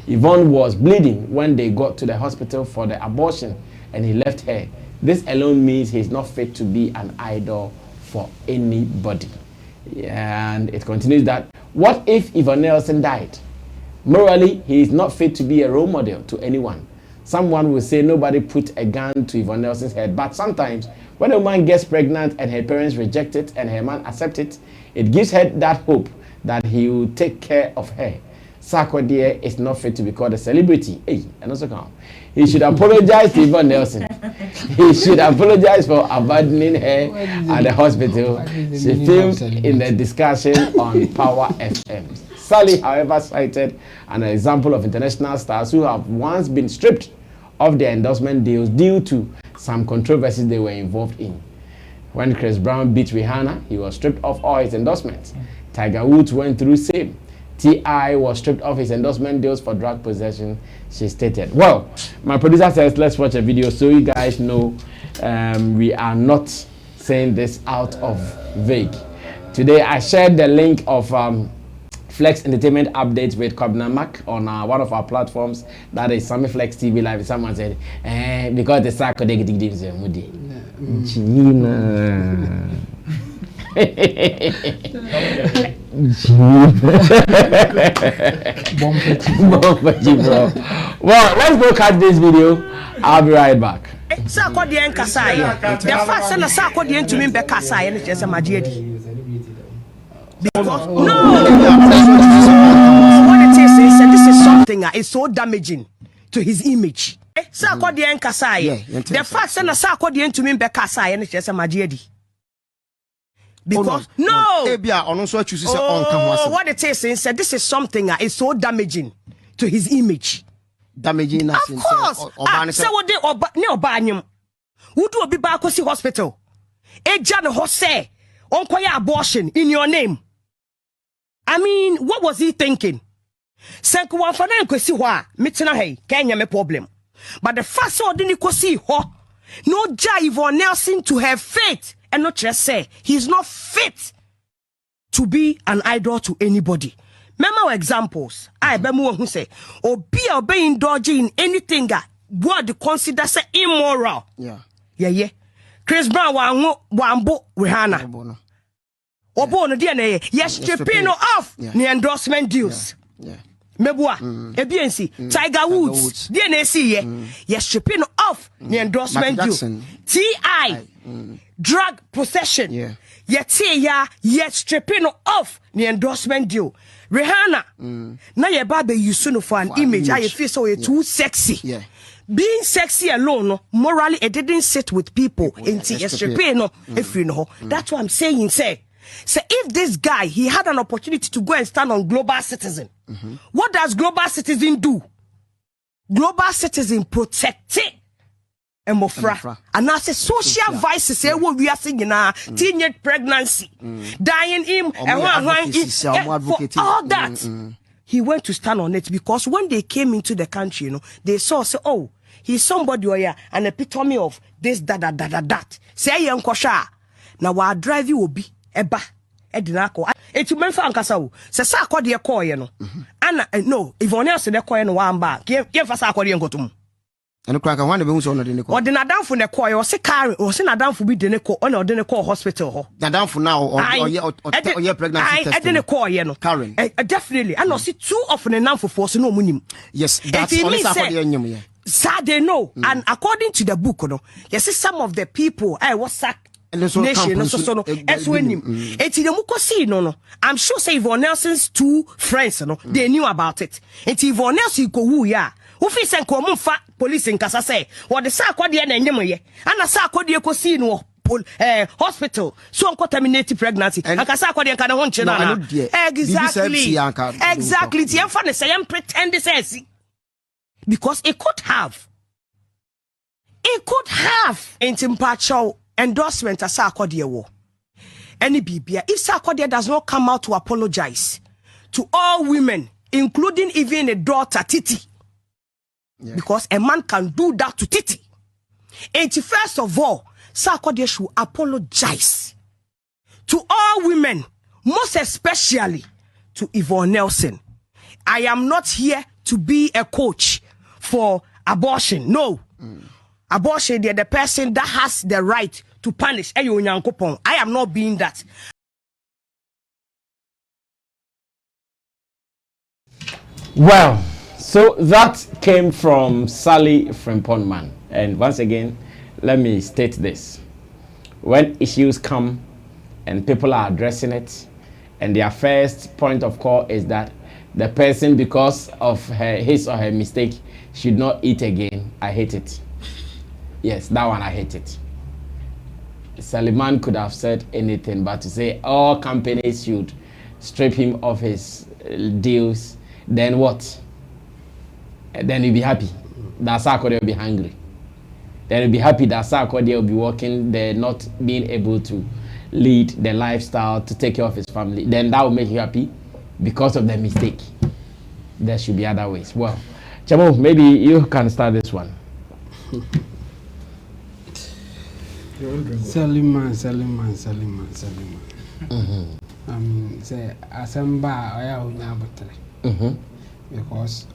Yvonne was bleeding when they got to the hospital for the abortion, and he left her. This alone means he's not fit to be an idol for anybody." And it continues that, what if Yvonne Nelson died? Morally, he is not fit to be a role model to anyone. Someone will say nobody put a gun to Yvonne Nelson's head, but sometimes when a woman gets pregnant and her parents reject it and her man accept it, it gives her that hope that he will take care of her. Sarkodie is not fit to be called a celebrity. Hey, and also come. He should apologize to Yvonne Nelson. He should apologize for abandoning her at the hospital. She filmed in the discussion on Power FM. Sally, however, cited an example of international stars who have once been stripped of their endorsement deals due to some controversies they were involved in. When Chris Brown beat Rihanna, he was stripped of all his endorsements. Tiger Woods went through same. T.I. was stripped of his endorsement deals for drug possession, she stated. Well, my producer says let's watch a video so you guys know we are not saying this out of vague. Today I shared the link of Flex Entertainment Updates with Kobna Mac on one of our platforms, that is Sammy Flex TV Live. Someone said, because the Sarkodie gives a moody. Well, let's go catch this video. I'll be right back. Sarkodie and Kasai. The first and the Sarkodie to me be Kasai and it's a magic. Because no, what it is this is something that is so damaging to his image. Sarkodie and Kasai. The first and the Sarkodie to me be Kasai and it's a magic. Because no, what it is this is something that is so damaging to his image. Damaging us. Of course. So what they obanyum. Who do be back to hospital? Ejan Jose on abortion in your name. I mean, what was he thinking? Senku wan for na kwesi ho a metina hey Kenya me problem. But the first one didn't see ho. No Yvonne Nelson to have faith and not just say he's not fit to be an idol to anybody. Remember examples. I bemu who say obi obey indulging in anything that God considers immoral. Yeah. Chris Brown wambo Rihanna. Obo no dia na yes stripping off the endorsement deals. Mebua ebiensi Tiger Woods dia na see yes stripping off the endorsement deal. T.I. drug possession. Yet stripping off the endorsement deal. Rihanna, na ye babe you soon for an image. I feel so too sexy. Being sexy alone, morally, it didn't sit with people. That's what I'm saying. Say if this guy he had an opportunity to go and stand on Global Citizen, what does Global Citizen do? Global Citizen protect it. Emofra. And I say social vices what we are saying now, teenage pregnancy, dying him, and for all that. He went to stand on it because when they came into the country, they saw, say, oh, he's somebody here, an epitome of this, that. Say, young Kosha. Now, what drive you will be eba. Edinako. It's meant for Ankasa. Say, Sarkodie call, and no, Yvonne Nelson, they call no one back. Give us Sarkodie and go to him. And crack one of them was on the Nico. Or the Nadam for the coil, or say car, or send a down for be the Nico, or the Nico hospital. Nadam for now, or your pregnancy. I didn't call, Karen. Definitely. I know see too often enough for force no money. Yes, that's all sad they know. And according to the book, yes, some of the people, was sacked. Nation, as when him. It's in the Mukosi, no. I'm sure say Yvonne Nelson's two friends, they knew about it. It's Yvonne Nelson go who ya. Who feels and come fat police in Casa say, what the Sarkodie and Yemoye, and a Sarkodie Cosino hospital, so contaminated pregnancy, and Sarkodie and Canahon. Exactly. The funny say I'm pretend this because it could have impartial endorsement as Sarkodie war. Any BBA, if Sarkodie does not come out to apologize to all women, including even a daughter Titi. Because a man can do that to Titi. And first of all, Sarkodie should apologize to all women, most especially to Yvonne Nelson. I am not here to be a coach for abortion. No. Abortion, they're the person that has the right to punish. I am not being that. Well, so that came from Sally Frimpongman. And once again, let me state this. When issues come and people are addressing it, and their first point of call is that the person, because of his or her mistake, should not eat again. I hate it. Yes, that one I hate it. Saliman could have said anything, but to say all companies should strip him of his deals, then what? Then he'll be happy. That Sarkodie will be hungry. then you'll be happy that Sarkodie will be working there, not being able to lead the lifestyle to take care of his family. Then that will make you happy because of the mistake. There should be other ways. Well, Chamo, maybe you can start this one. Saliman. Say Asamba oya unya botre. Because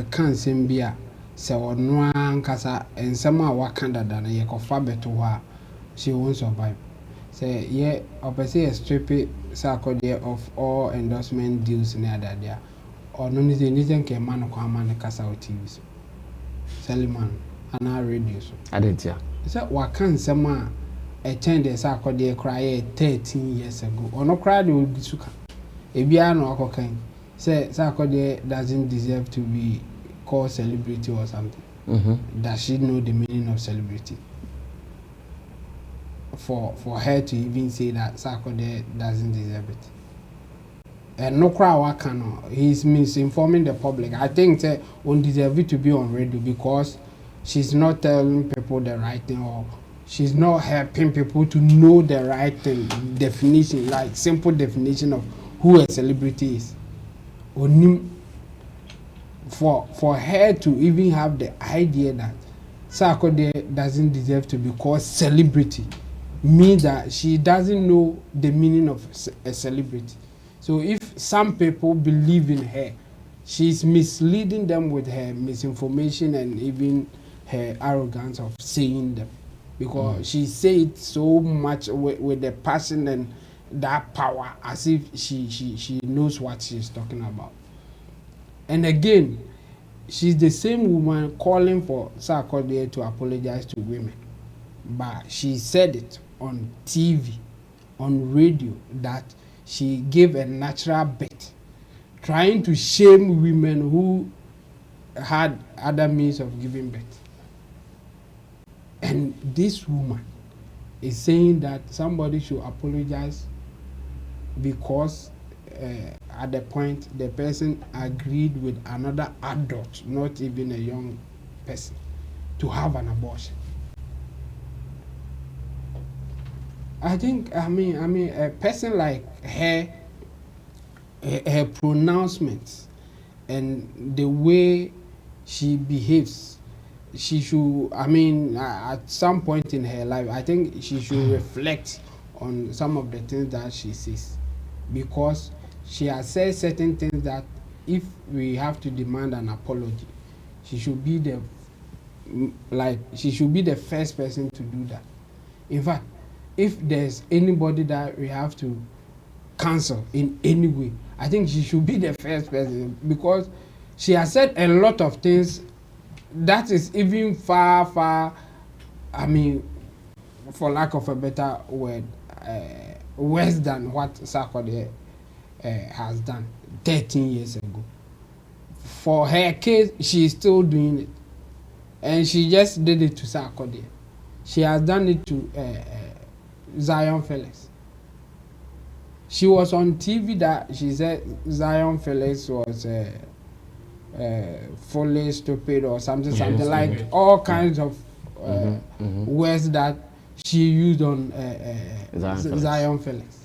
can't seem be say ono ankasa ensema waka dada na ye kofa beto ho she won't survive. Say yeah, obviously a strip Sarkodie of all endorsement deals near that there. Or no anything can man ko man kasa o TV so. Saliman and our radio so. I didn't hear. So waka nsema attend the Sarkodie cry 13 years ago. Or no cry will be suka. Ebia no akokan. Say Sarkodie doesn't deserve to be called celebrity or something. Does she know the meaning of celebrity? For her to even say that Sarkodie doesn't deserve it. And no crowd wakano. He's misinforming the public. I think say won't deserve it to be on radio because she's not telling people the right thing or she's not helping people to know the right thing, definition, like simple definition of who a celebrity is. For her to even have the idea that Sarkodie doesn't deserve to be called celebrity means that she doesn't know the meaning of a celebrity. So if some people believe in her, she's misleading them with her misinformation and even her arrogance of saying them. Because she says it so much with the passion and that power as if she knows what she's talking about. And again, she's the same woman calling for Sarkodie to apologize to women. But she said it on TV, on radio, that she gave a natural birth, trying to shame women who had other means of giving birth. And this woman is saying that somebody should apologize because at the point the person agreed with another adult, not even a young person, to have an abortion. I think I mean a person like her pronouncements and the way she behaves, she should, at some point in her life, I think she should reflect on some of the things that she says, because she has said certain things that if we have to demand an apology, she should be the first person to do that. In fact, if there's anybody that we have to cancel in any way, I think she should be the first person, because she has said a lot of things that is even far, for lack of a better word, worse than what Sarkodie has done 13 years ago. For her case, she is still doing it. And she just did it to Sarkodie. She has done it to Zion Felix. She was on TV that she said Zion Felix was fully stupid or something like all kinds of words that she used on Zion Felix.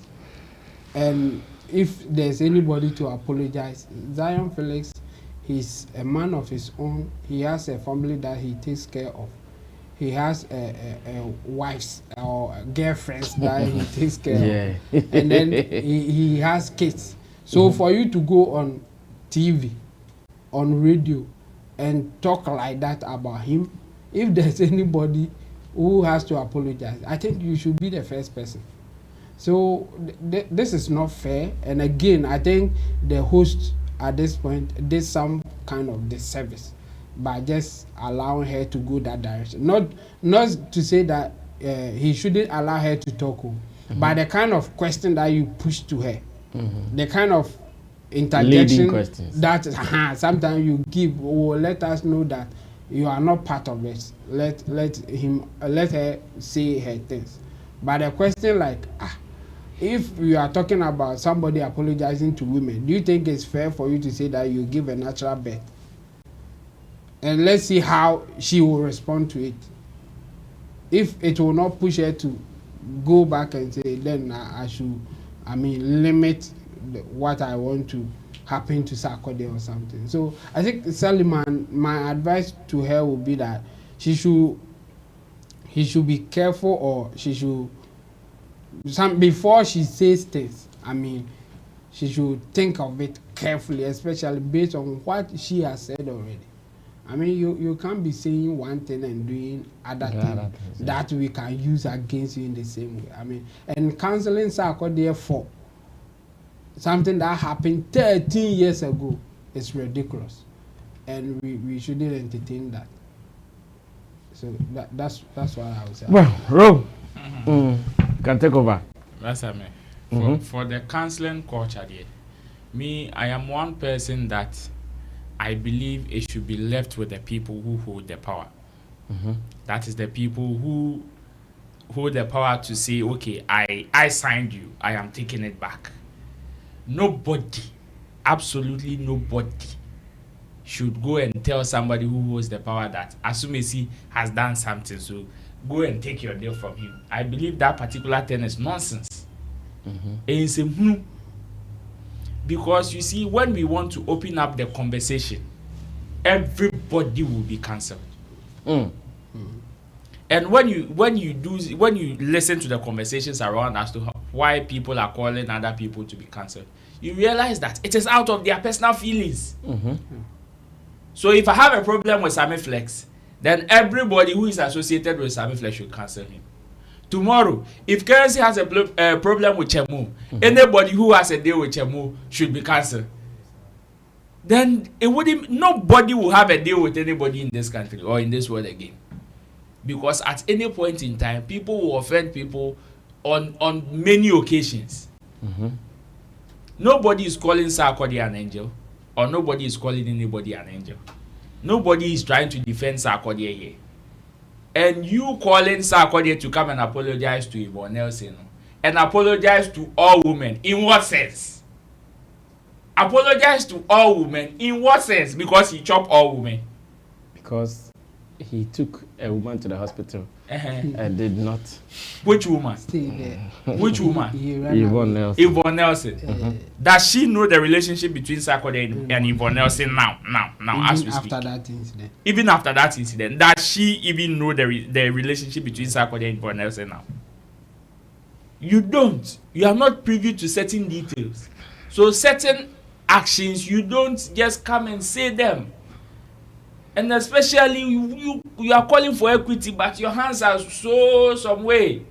And if there's anybody to apologize, Zion Felix, he's a man of his own. He has a family that he takes care of. He has a wives or girlfriends that he takes care of. And then he has kids. So for you to go on TV, on radio, and talk like that about him, if there's anybody who has to apologize, I think you should be the first person. So this is not fair. And again, I think the host at this point did some kind of disservice by just allowing her to go that direction. Not to say that he shouldn't allow her to talk, but the kind of question that you push to her, the kind of interjection that sometimes you give, or let us know that you are not part of it. Let her say her things. But the question like, if you are talking about somebody apologizing to women, do you think it's fair for you to say that you give a natural birth? And let's see how she will respond to it. if it will not push her to go back and say, then I should, limit what I want to happen to Sarkodie or something. So I think Suleiman, my advice to her would be that he should be careful, or she should, before she says things, she should think of it carefully, especially based on what she has said already. You can't be saying one thing and doing other things that we can use against you in the same way. And counseling Sarkodie for something that happened 13 years ago is ridiculous, and we shouldn't entertain that. So that's what I would say. Well, Ro, can take over. That's for the counseling culture there. Me, I am one person that I believe it should be left with the people who hold the power. That is the people who hold the power to say, okay, I signed you, I am taking it back. Nobody, absolutely nobody, should go and tell somebody who holds the power that Asumesi has done something, so go and take your deal from him. I believe that particular thing is nonsense. Because you see, when we want to open up the conversation, everybody will be cancelled. And when you listen to the conversations around as to why people are calling other people to be cancelled, you realize that it is out of their personal feelings. So if I have a problem with Sammy Flex, then everybody who is associated with Sammy Flex should cancel him. Tomorrow, if Currency has a problem with Chemu, anybody who has a deal with Chemu should be cancelled. Then nobody will have a deal with anybody in this country or in this world again. Because at any point in time, people will offend people on many occasions. Nobody is calling Sarkodie an angel, or nobody is calling anybody an angel. Nobody is trying to defend Sarkodie here. And you calling Sarkodie to come and apologize to Yvonne Nelson and apologize to all women, in what sense? Apologize to all women, in what sense? Because he chopped all women. Because he took a woman to the hospital and did not. Which woman? Stay there. Which woman? Yvonne Nelson. Yvonne Nelson. Does she know the relationship between Sarkodie and Yvonne Nelson now? As we speak. After that incident. Even after that incident, does she even know the relationship between Sarkodie and Yvonne Nelson now? You don't. You are not privy to certain details. So certain actions, you don't just come and say them. And especially you are calling for equity, but your hands are so some way.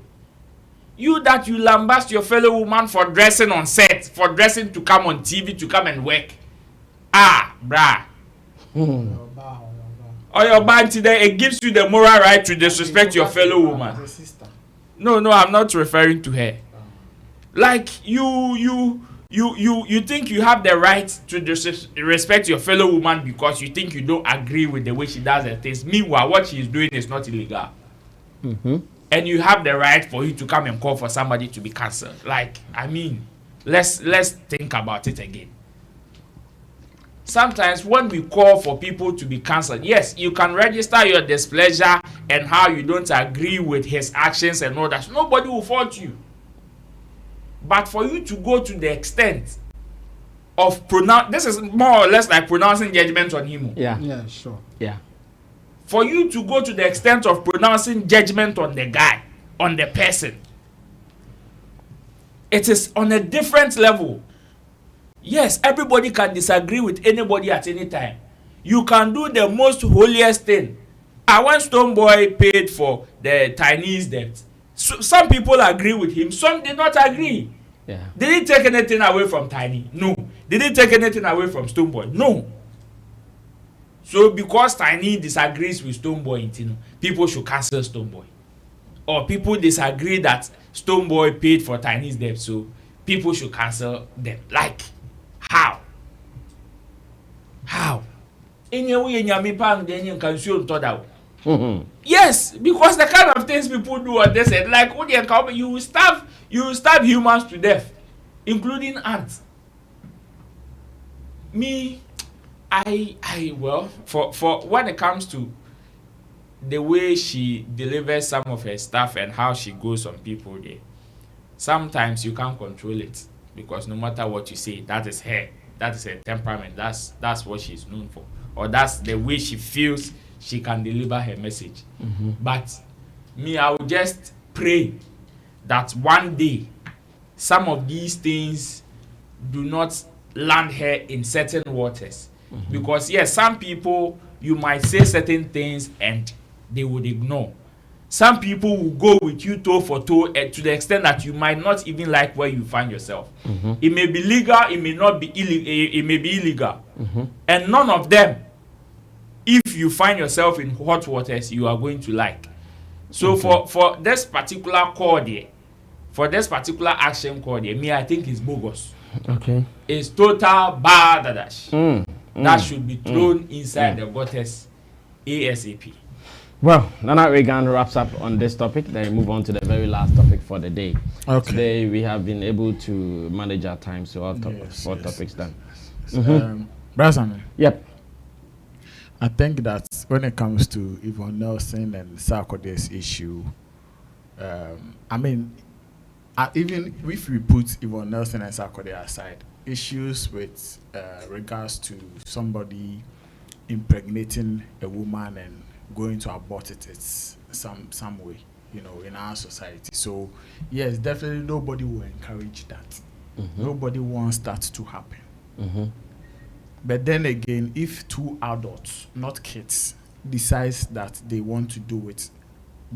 You lambast your fellow woman for dressing on set, for dressing to come on TV, to come and work. Brah. Or your band today, it gives you the moral right to disrespect your fellow woman. No, I'm not referring to her. Like you think you have the right to respect your fellow woman because you think you don't agree with the way she does her things. Meanwhile, what she is doing is not illegal. And you have the right for you to come and call for somebody to be cancelled. Let's think about it again. Sometimes when we call for people to be cancelled, yes, you can register your displeasure and how you don't agree with his actions and all that. Nobody will fault you. But for you to go to the extent of this is more or less like pronouncing judgment on him. Yeah, sure. Yeah. For you to go to the extent of pronouncing judgment on the guy, on the person, it is on a different level. Yes, everybody can disagree with anybody at any time. You can do the most holiest thing. When Stoneboy paid for the Chinese debt, some people agree with him, some did not agree. Yeah. Did he take anything away from Tiny? No. Did he take anything away from Stoneboy? No. So because Tiny disagrees with Stoneboy, people should cancel Stoneboy. Or people disagree that Stoneboy paid for Tiny's debt, so people should cancel them. Like, how? Yes, because the kind of things people do on this end, like you starve humans to death, including ants. For when it comes to the way she delivers some of her stuff and how she goes on people there, sometimes you can't control it, because no matter what you say, that is her temperament, that's what she's known for, or that's the way she feels she can deliver her message. But me, I would just pray that one day some of these things do not land her in certain waters. Because yes, some people, you might say certain things and they would ignore. Some people will go with you toe for toe, to the extent that you might not even like where you find yourself. It may be legal, it may not be illegal, it may be illegal. And none of them, if you find yourself in hot waters, you are going to like. So for this particular call there, for this particular action call there, me, I think it's bogus. Okay. It's total bad. That should be thrown inside the gutters ASAP. Well, Nana Reagan wraps up on this topic. Then we move on to the very last topic for the day. Okay. Today we have been able to manage our time, so all four topics done. Brother, yep. I think that when it comes to Yvonne Nelson and Sarkodie's issue, I mean, even if we put Yvonne Nelson and Sarkodie aside, issues with regards to somebody impregnating a woman and going to abort it, it's some way, you know, in our society. So yes, definitely nobody will encourage that. Nobody wants that to happen. But then again, if two adults, not kids, decides that they want to do it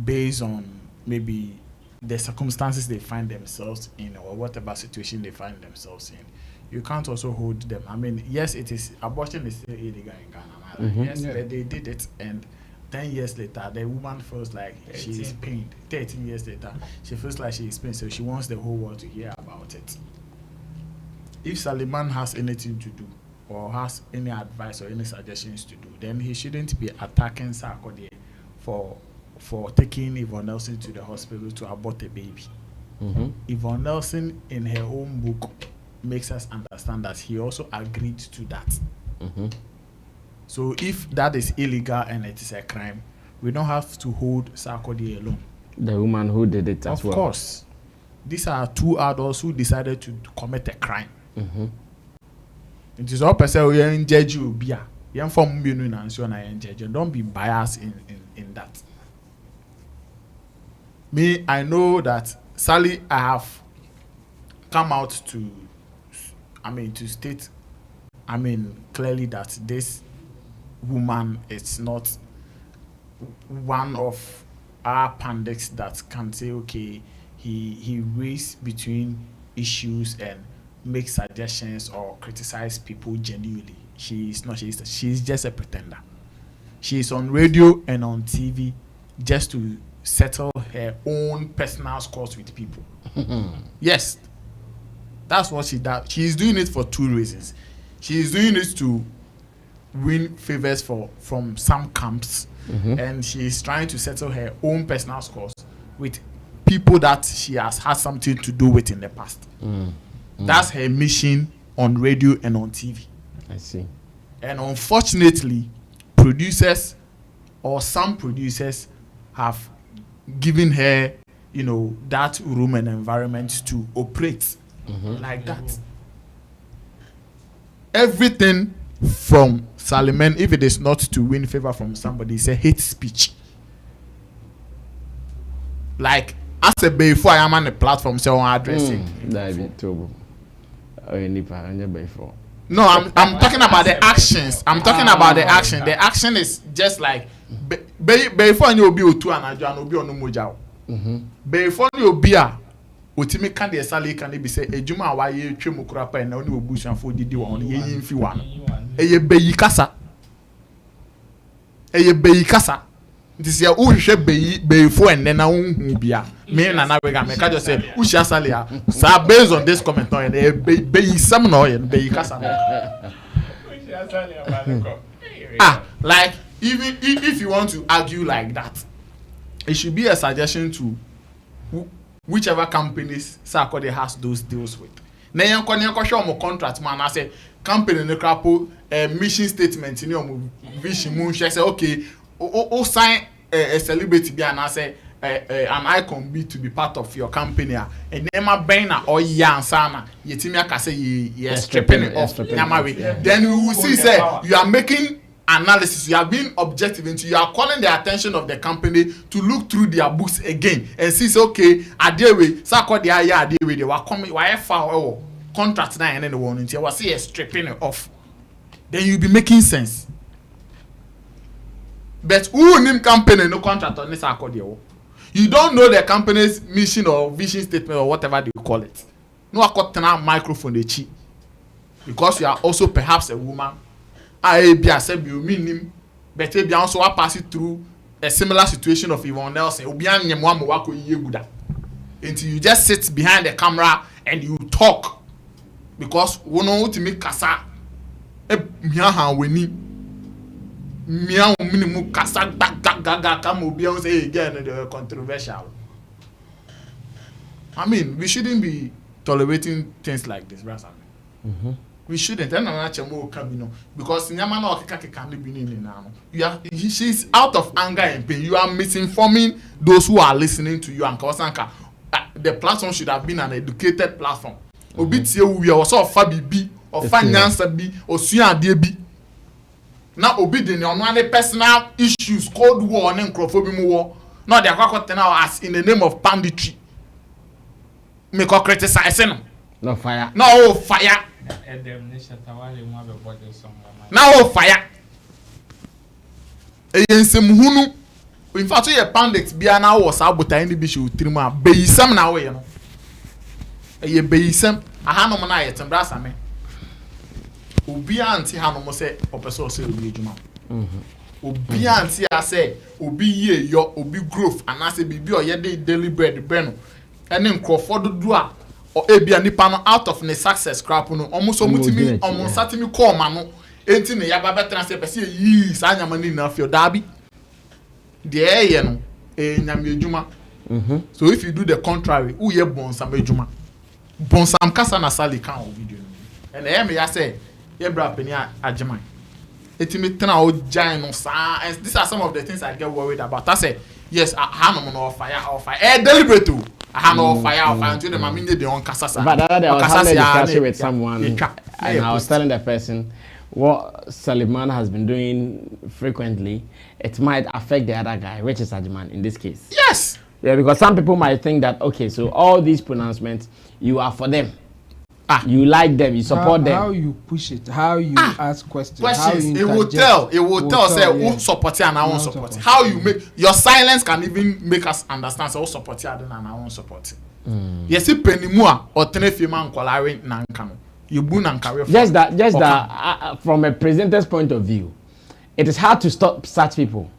based on maybe the circumstances they find themselves in, or whatever situation they find themselves in, you can't also hold them. I mean, yes, it is, abortion is still illegal in Ghana. Yes, but they did it, and 10 years later, the woman feels like she is pained. 13 years later, she feels like she is pained, so she wants the whole world to hear about it. If Suleiman has anything to do, or has any advice or any suggestions to do, then he shouldn't be attacking Sarkodie for taking Yvonne Nelson to the hospital to abort a baby. Yvonne Nelson, in her own book, makes us understand that he also agreed to that. So if that is illegal and it is a crime, we don't have to hold Sarkodie alone. The woman who did it as well. Of course. These are two adults who decided to commit a crime. It is all person who are judge you be don't be biased in that. Me, I know that Sally, I have come out to state, clearly that this woman is not one of our pundits that can say, okay, he weighs between issues and make suggestions or criticize people genuinely. She's just a pretender. She's on radio and on TV just to settle her own personal scores with people. Yes, that's what she does. She's doing it for two reasons. She's doing it to win favors from some camps, and she's trying to settle her own personal scores with people that she has had something to do with in the past. That's her mission on radio and on TV. I see. And unfortunately, producers or some producers have given her, that room and environment to operate like that. Everything from Solomon, if it is not to win favor from somebody, it's a hate speech. Like, as a before I am on the platform, so I'm addressing. That be trouble. No, I'm talking about the actions. I'm talking about the action. The action is just like before you be otu anajo and obi onu moja. Before you be a otimi kan de sale kan be say ejuma wa ye twem kura pa na oni obusuafo didi wo no ye yimfi wa no. Eye beyi kasa. It is your before and then bia. Me and I can just say, Usha Salia. So based on this comment, be some noise and be Casa. Like, even if you want to argue like that, it should be a suggestion to whichever companies Sarkodie has those deals with. Now, you can show more contract, man. I say, company in the crapo mission statement in your vision moon. She say, okay. O sign a celebrity be and I say an icon be to be part of your company and never bring or yan sana yetimi aka say you stripping it off then you will see say you are making analysis, you are being objective into, you are calling the attention of the company to look through their books again and see say okay adewe Sarkodie adewe they were coming why foul contract na and then one until was see stripping it off, then you be making sense. But who name company no contract on this Sarkodie? You don't know the company's mission or vision statement or whatever they call it. No akotena microphone they cheat because you are also perhaps a woman. I be said you mean him, but be also pass it through a similar situation of Yvonne Nelson. Until you just sit behind the camera and you talk because we know to make kasa. Minimum kasa gaga come be on say again controversial. I mean, we shouldn't be tolerating things like this, right? We shouldn't. Because she's out of anger and pain. You are misinforming those who are listening to you. And the platform should have been an educated platform. We are also Fabi or finance B or Suya DB. Now obedient on one personal issues, Cold War and Necrophobic war. Now they are now as in the name of banditry. Make or criticizing. No fire. No fire. Now fire. In fact, your pandits be an hour sabotage any bishop trima. Be some now, you know. A be some a hand on my and brass. I mean, Ubi anti Hanomo say, or person say, Ubi anti I say, Ubi ye your Ubi growth, and I say, be your daily bread, the Breno, and then Crawford do. Or ebi ani pano out of ne success crap no almost omutimi almost satimi call mano enti ne yaba betra se pese yi sa nyamani na fio dabi de eye no nyame adwuma. So if you do the contrary who ye bonsam adwuma bonsam kasa na sali kan o video no and me ya say ye bra pani ajeman etimi tena o jan no sa, and these are some of the things I get worried about. I say yes, hanom no fire deliberate too. I have no fire until the mammy did on Casasa. But I was having a discussion with someone, and I was telling the person what Suleiman has been doing frequently, it might affect the other guy, which is Ajman in this case. Yes! Yeah, because some people might think that, okay, so all these pronouncements, you are for them. You like them, you support them. How you push it, how you ask questions. How you it will tell, say who support you and I won't support you. How you make your silence can even make us understand so who support you and I won't support you. Yes, if penimua or tenefima nkwalare nankano. You boon and career. Just that from a presenter's point of view, it is hard to stop such people.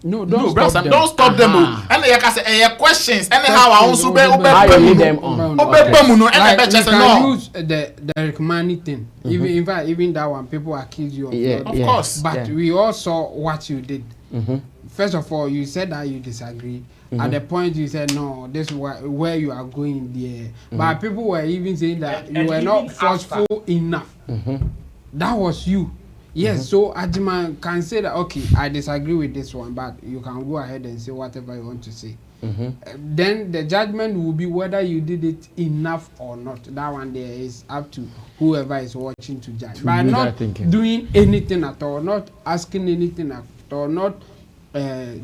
No, don't stop them. Don't stop them. And they can say questions. Anyhow, I also be lead them on. You can use the money thing. Even that one, people accuse you of. Of course. But we all saw what you did. First of all, you said that you disagree. At the point you said no, this is where you are going there. But people were even saying that you were not forceful enough. That was you. Yes, so Ajiman can say that, okay, I disagree with this one, but you can go ahead and say whatever you want to say. Then the judgment will be whether you did it enough or not. That one there is up to whoever is watching to judge. But not doing anything at all, not asking anything at all, not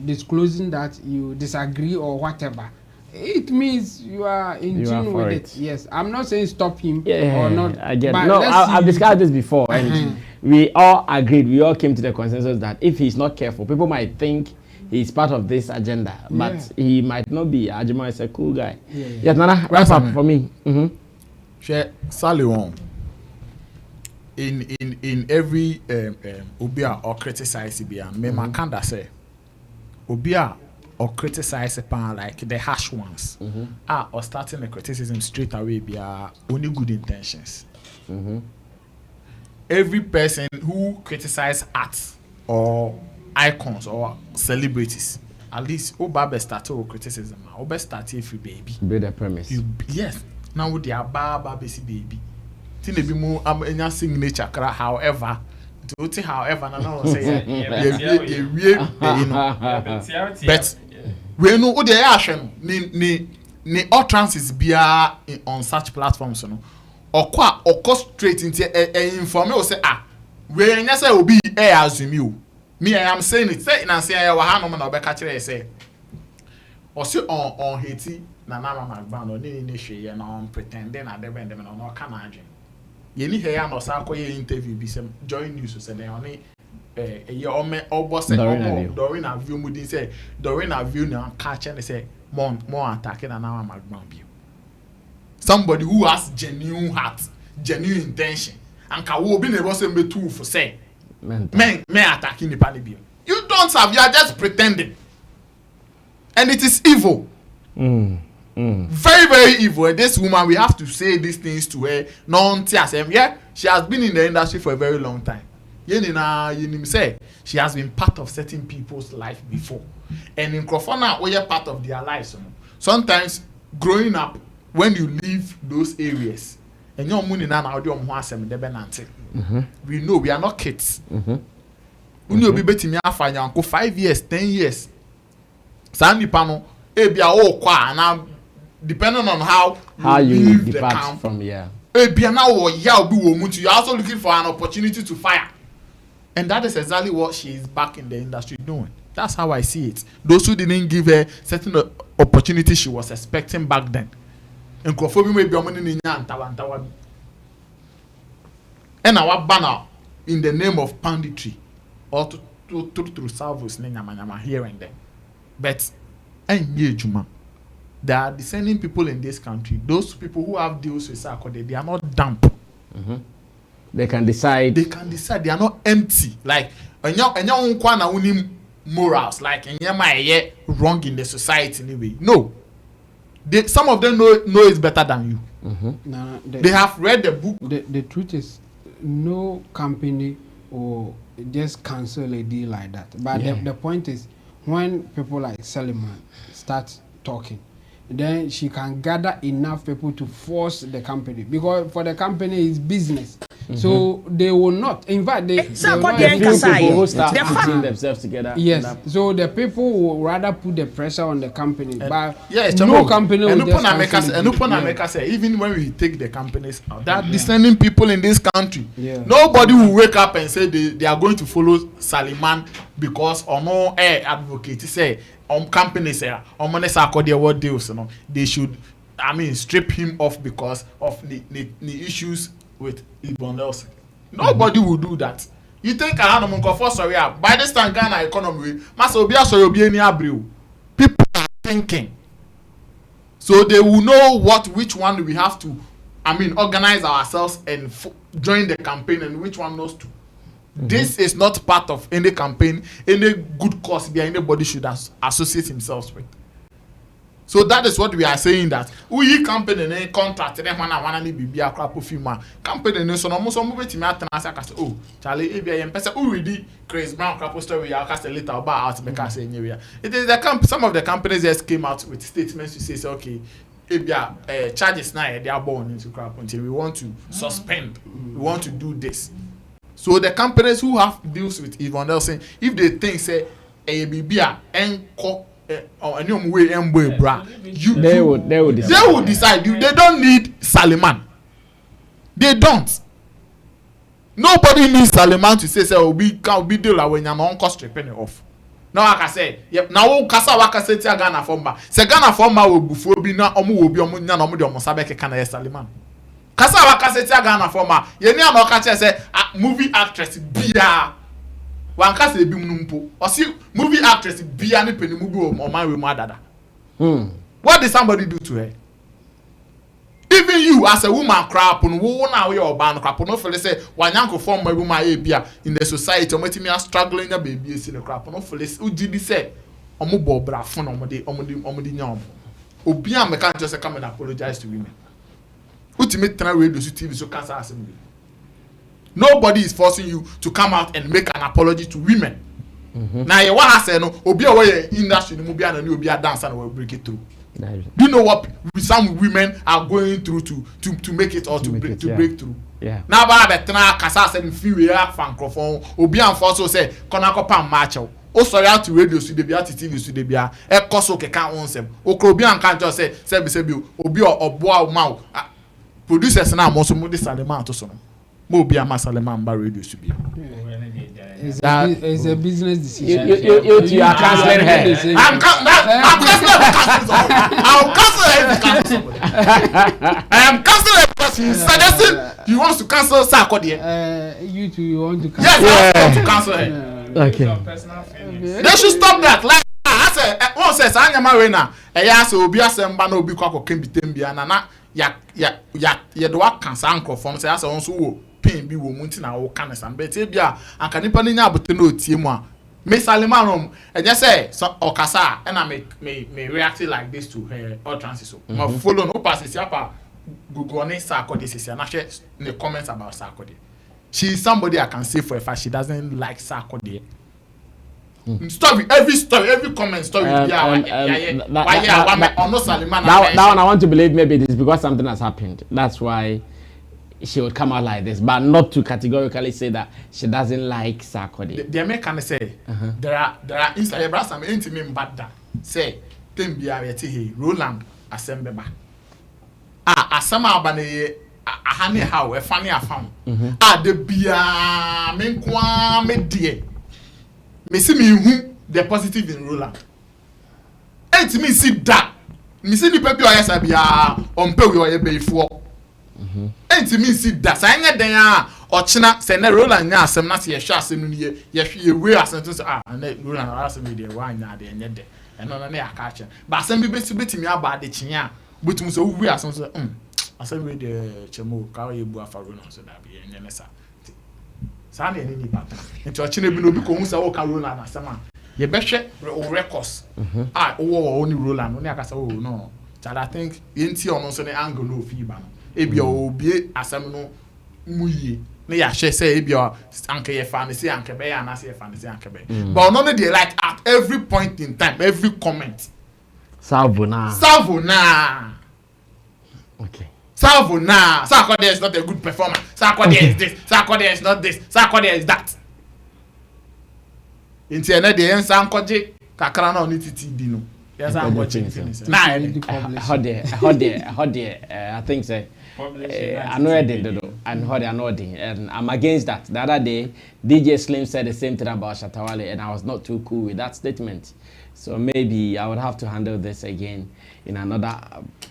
disclosing that you disagree or whatever. It means you are in tune with it. Yes, I'm not saying stop him or not. I get it. No, I've discussed this before, and we all agreed. We all came to the consensus that if he's not careful, people might think he's part of this agenda, but he might not be. Ajima is a cool guy. Yes, Nana, wrap up for me. Share Sally Wong. In every Ubia or criticize Ibia, me makanda say Ubia or criticize a pan like the harsh ones, or starting the criticism straight away be only good intentions. Every person who criticizes art or icons or celebrities, at least Oba started with criticism. Oba started if you baby. Be the premise. Yes. Now with their baba baby. Think be more signature. However, to however no say but we know who they are ni utterances bia on such platforms no or straight into inform you say we nya say obi assume you me I am saying it say na say ya wa ha no na obeka kire say o say on Haiti na na magband on ni hwe ye na on pretending na dem no ka na adwen ye ni he ya no sa akoye interview bi say join news say dem oni ye o me obo say during a view mudi say during a view na catch and say more attacking na na magband bi somebody who has genuine heart genuine intention and ka wo bi na bo say me too for say men attacking the palibio. You don't have, you are just pretending. And it is evil. Very, very evil. And this woman, we have to say these things to her. Yeah, she has been in the industry for a very long time. She has been part of certain people's life before. And in Crofona, we are part of their lives. Sometimes, growing up, when you leave those areas, and your money now we know we are not kids. We know be betting me 5 years, 10 years. Sandy panel, ebia kwa now depending on how you leave the depart camp from here. Ebia now you're also looking for an opportunity to fire. And that is exactly what she is back in the industry doing. That's how I see it. Those who didn't give her certain opportunity she was expecting back then. And Crawford may be a money in Tawa. And our banner in the name of banditry or to salvos here and there. But there are descending people in this country. Those people who have deals with Sarkodie, they are not dumb. They can decide. They can decide. They are not empty. Like morals. Like wrong in the society anyway. No. Some of them know it better than you. They have read the book. The truth is, no company will just cancel a deal like that. But the point is, when people like Suleiman start talking, then she can gather enough people to force the company, because for the company is business. So they will not. In fact, they will not. People who start putting themselves together. Yes. So the people will rather put the pressure on the company. But yes, no company will just cancel it. Even when we take the companies out, there are descending people in this country. Nobody will wake up and say they are going to follow Suleiman because or no advocate say companies say Sarkodie what deals, they should strip him off because of the issues with Yvonne. Nobody will do that. You think by this time Ghana economy people are thinking, so they will know which one we have to organize ourselves and join the campaign, and which one knows to. This is not part of any campaign, any good cause that anybody should associate himself with. So that is what we are saying, that we company any contract them wanna be a crap of film company so no so move to me at oh Charlie ABM person who read Chris Brown crap story I cast a little about make say anywhere. It is the some of the companies just came out with statements to say okay charges now they are born into crap until we want to suspend, we want to do this. So the companies who have deals with Yvonne saying if they think say ABBA enco they will decide. They don't need Suleiman. They don't. Nobody needs Suleiman to say we can't be deal when you're not cost stripping off. Now I can say, yep. Now kasa waka say tia Ghana forma. Se Ghana forma will before be na omu will be omu na omu de omu sabeke kana Suleiman. Kasa waka say tia Ghana forma. Ye ni ano kache say movie actress bia. One cast be mumpo. Or see movie actress be any penny movie or my with dada. What did somebody do to her? Even you as a woman crap on who now your band crap no feel say one yanko form my woman in the society or me are struggling a baby in the crap no feel who did say omo bo bra fun omodi nyam. Obi am can just come and apologize to women. Ultimate try radio TV so cancer assembly. Nobody is forcing you to come out and make an apology to women. Now, you want to say no? Obi away industry, no be and obi a dance and will break it through. Do you know what some women are going through to make it or to break through? Yeah. Now, but kasa said few years fan microphone. Obi and also say konako pam macho. O sorry out to radio so dey at TV so dey bia. E koso keka onsem. O krobi an kan just say sebi obi oboa ma producers na mo so mo dey Salema to so no. Mo obi ama Salema mba radio so bia. It's a business decision. You are canceling her. I'm canceling her. I am canceling her because he suggesting he wants to cancel Sarkodie. You two, you want to cancel? Yes, I want to cancel her. Okay. They should stop that. Like I said, one says Anyama Rena. I say obi asem obi kwa ko kembitem bia na ya do cancel microphone say asa won so wo pain bi wo munti na wo kan sam bet e bia anka nipa nya abote na otie mu a me Salema rom e just say okasa and I me react like this to her or transit so ma follow no pass sia pa Google on Sarkodie sia na share the comments about Sarkodie. She is somebody I can say for a fact she doesn't like Sarkodie. Every comment story. That one I want to believe maybe it is because something has happened. That's why she would come out like this, but not to categorically say that she doesn't like Sarkodie. The American say there are inside some intimate bad that say Tembia Yeti Roland Assembeba. Asama Bane Ahani how a funny I found. The Bia Menkwa Medie. Me see me who the positive in Roland. And to me see that. Me see the people I say bia on pay we be for. And to me see that. Say nya den a ochina say na Roland nya asem na se ye hwa asem no ye we asem to say na Roland asem dey wa nya dey nya dey. And no na aka ache. But asem bi betimi aba de chinya. Butum so we asem so asem we dey chemo ka ye bu afa Roland so da bi nya nesa. Sani any pattern. Into ochine bi no bi ko hu say wo ka Roland na asem a ye behwe o records. Wo only Roland no aka say oh no. Child I think yenti ono so ne angle no fi ba no. Ebi obi asem no muye. Na ya share say ebi anke ye fan say anke be ya na say fan say anke be. But no dey like at every point in time, every comment. Savona. Okay. Savona. Sarkodie is not a good performer. Sarkodie is this. Sarkodie is not this. Sarkodie is that. Inti ene de en sankoje kakra na oni titi di no. Yes, I'm watching. I think so. I know I did and I'm against that. The other day, DJ Slim said the same thing about Shatawale, and I was not too cool with that statement. So maybe I would have to handle this again in another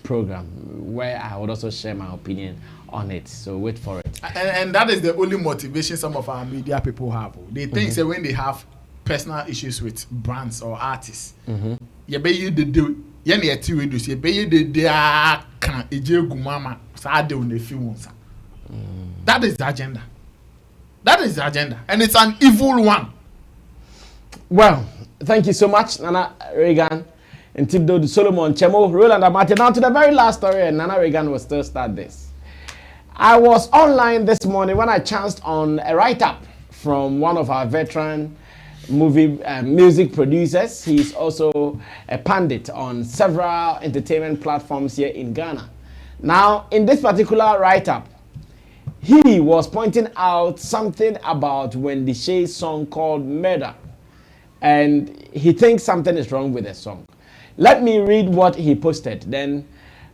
program where I would also share my opinion on it. So wait for it. And that is the only motivation some of our media people have. They think that when they have personal issues with brands or artists, you be you do. That is the agenda. That is the agenda. And it's an evil one. Well, thank you so much, Nana Reagan and Tibdo Solomon Chemo, Roland Amate. Now to the very last story, and Nana Reagan will still start this. I was online this morning when I chanced on a write-up from one of our veteran music producers. He's also a pundit on several entertainment platforms here in Ghana. Now, in this particular write-up, he was pointing out something about Wendy Shay's song called Murder. And he thinks something is wrong with the song. Let me read what he posted. Then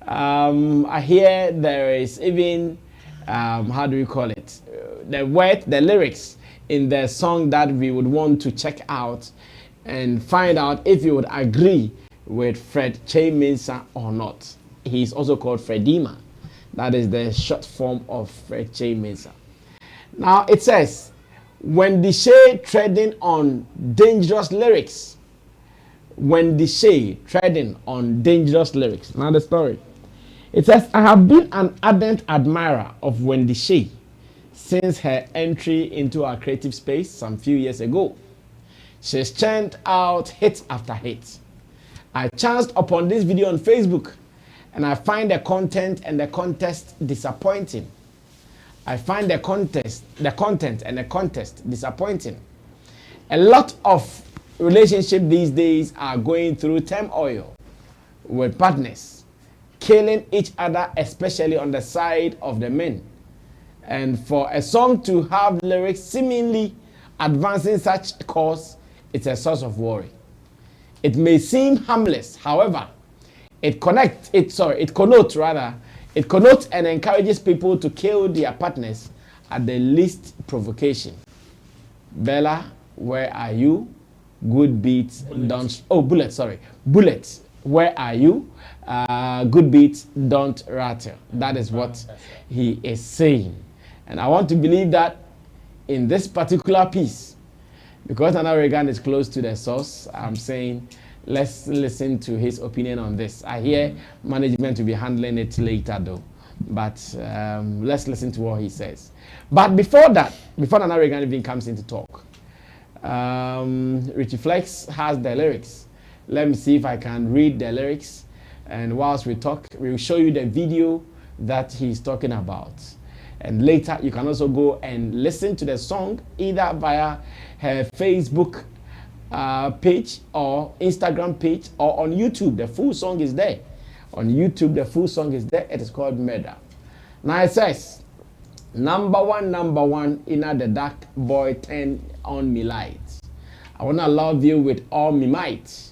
I hear there is even, how do we call it? The lyrics in the song that we would want to check out and find out if you would agree with Fred Che-Mensah or not. He's also called Fredima. That is the short form of Fred Che-Mensah. Now it says, Wendy Shay treading on dangerous lyrics. Wendy Shay treading on dangerous lyrics. Now the story. It says, I have been an ardent admirer of Wendy Shay since her entry into our creative space some few years ago. She's churned out hit after hit. I chanced upon this video on Facebook and I find the content and the contest disappointing. I find the content and the contest disappointing. A lot of relationships these days are going through turmoil. with partners, killing each other, especially on the side of the men. And for a song to have lyrics seemingly advancing such cause, it's a source of worry. It may seem harmless, however, it connotes and encourages people to kill their partners at the least provocation. Bella, where are you? Good beats, don't. Oh, Bullet, sorry. Bullet, where are you? Good beats, don't rattle. That is what he is saying. And I want to believe that in this particular piece, because Nana Reagan is close to the source, I'm saying let's listen to his opinion on this. I hear management will be handling it later though, but let's listen to what he says. But before that, before Nana Reagan even comes in to talk, Richie Flex has the lyrics. Let me see if I can read the lyrics, and whilst we talk, we'll show you the video that he's talking about. And later, you can also go and listen to the song either via her Facebook page or Instagram page or on YouTube. The full song is there. On YouTube, the full song is there. It is called Murder. Now it says, number one, inna the dark, boy, turn on me light. I wanna love you with all me might.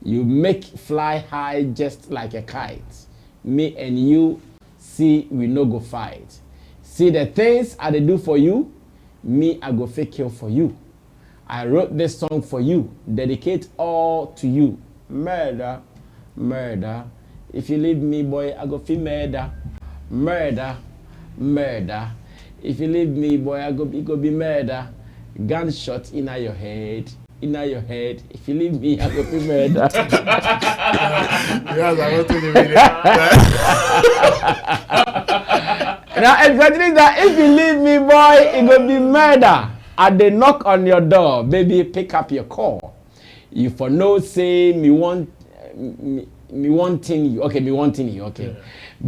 You make fly high just like a kite. Me and you, see, we no go fight. See the things I do for you, me I go fake kill for you. I wrote this song for you, dedicate all to you. Murder, murder. If you leave me, boy, I go feel murder. Murder, murder. If you leave me, boy, I go be murder. Gunshot in your head. In your head. If you leave me, I go be murder. Yes, I want to leave it. Now, exactly that. If you leave me, boy, it will be murder. At the knock on your door, baby, pick up your call. You for no say me wanting you. Okay, me wanting you. Okay, yeah.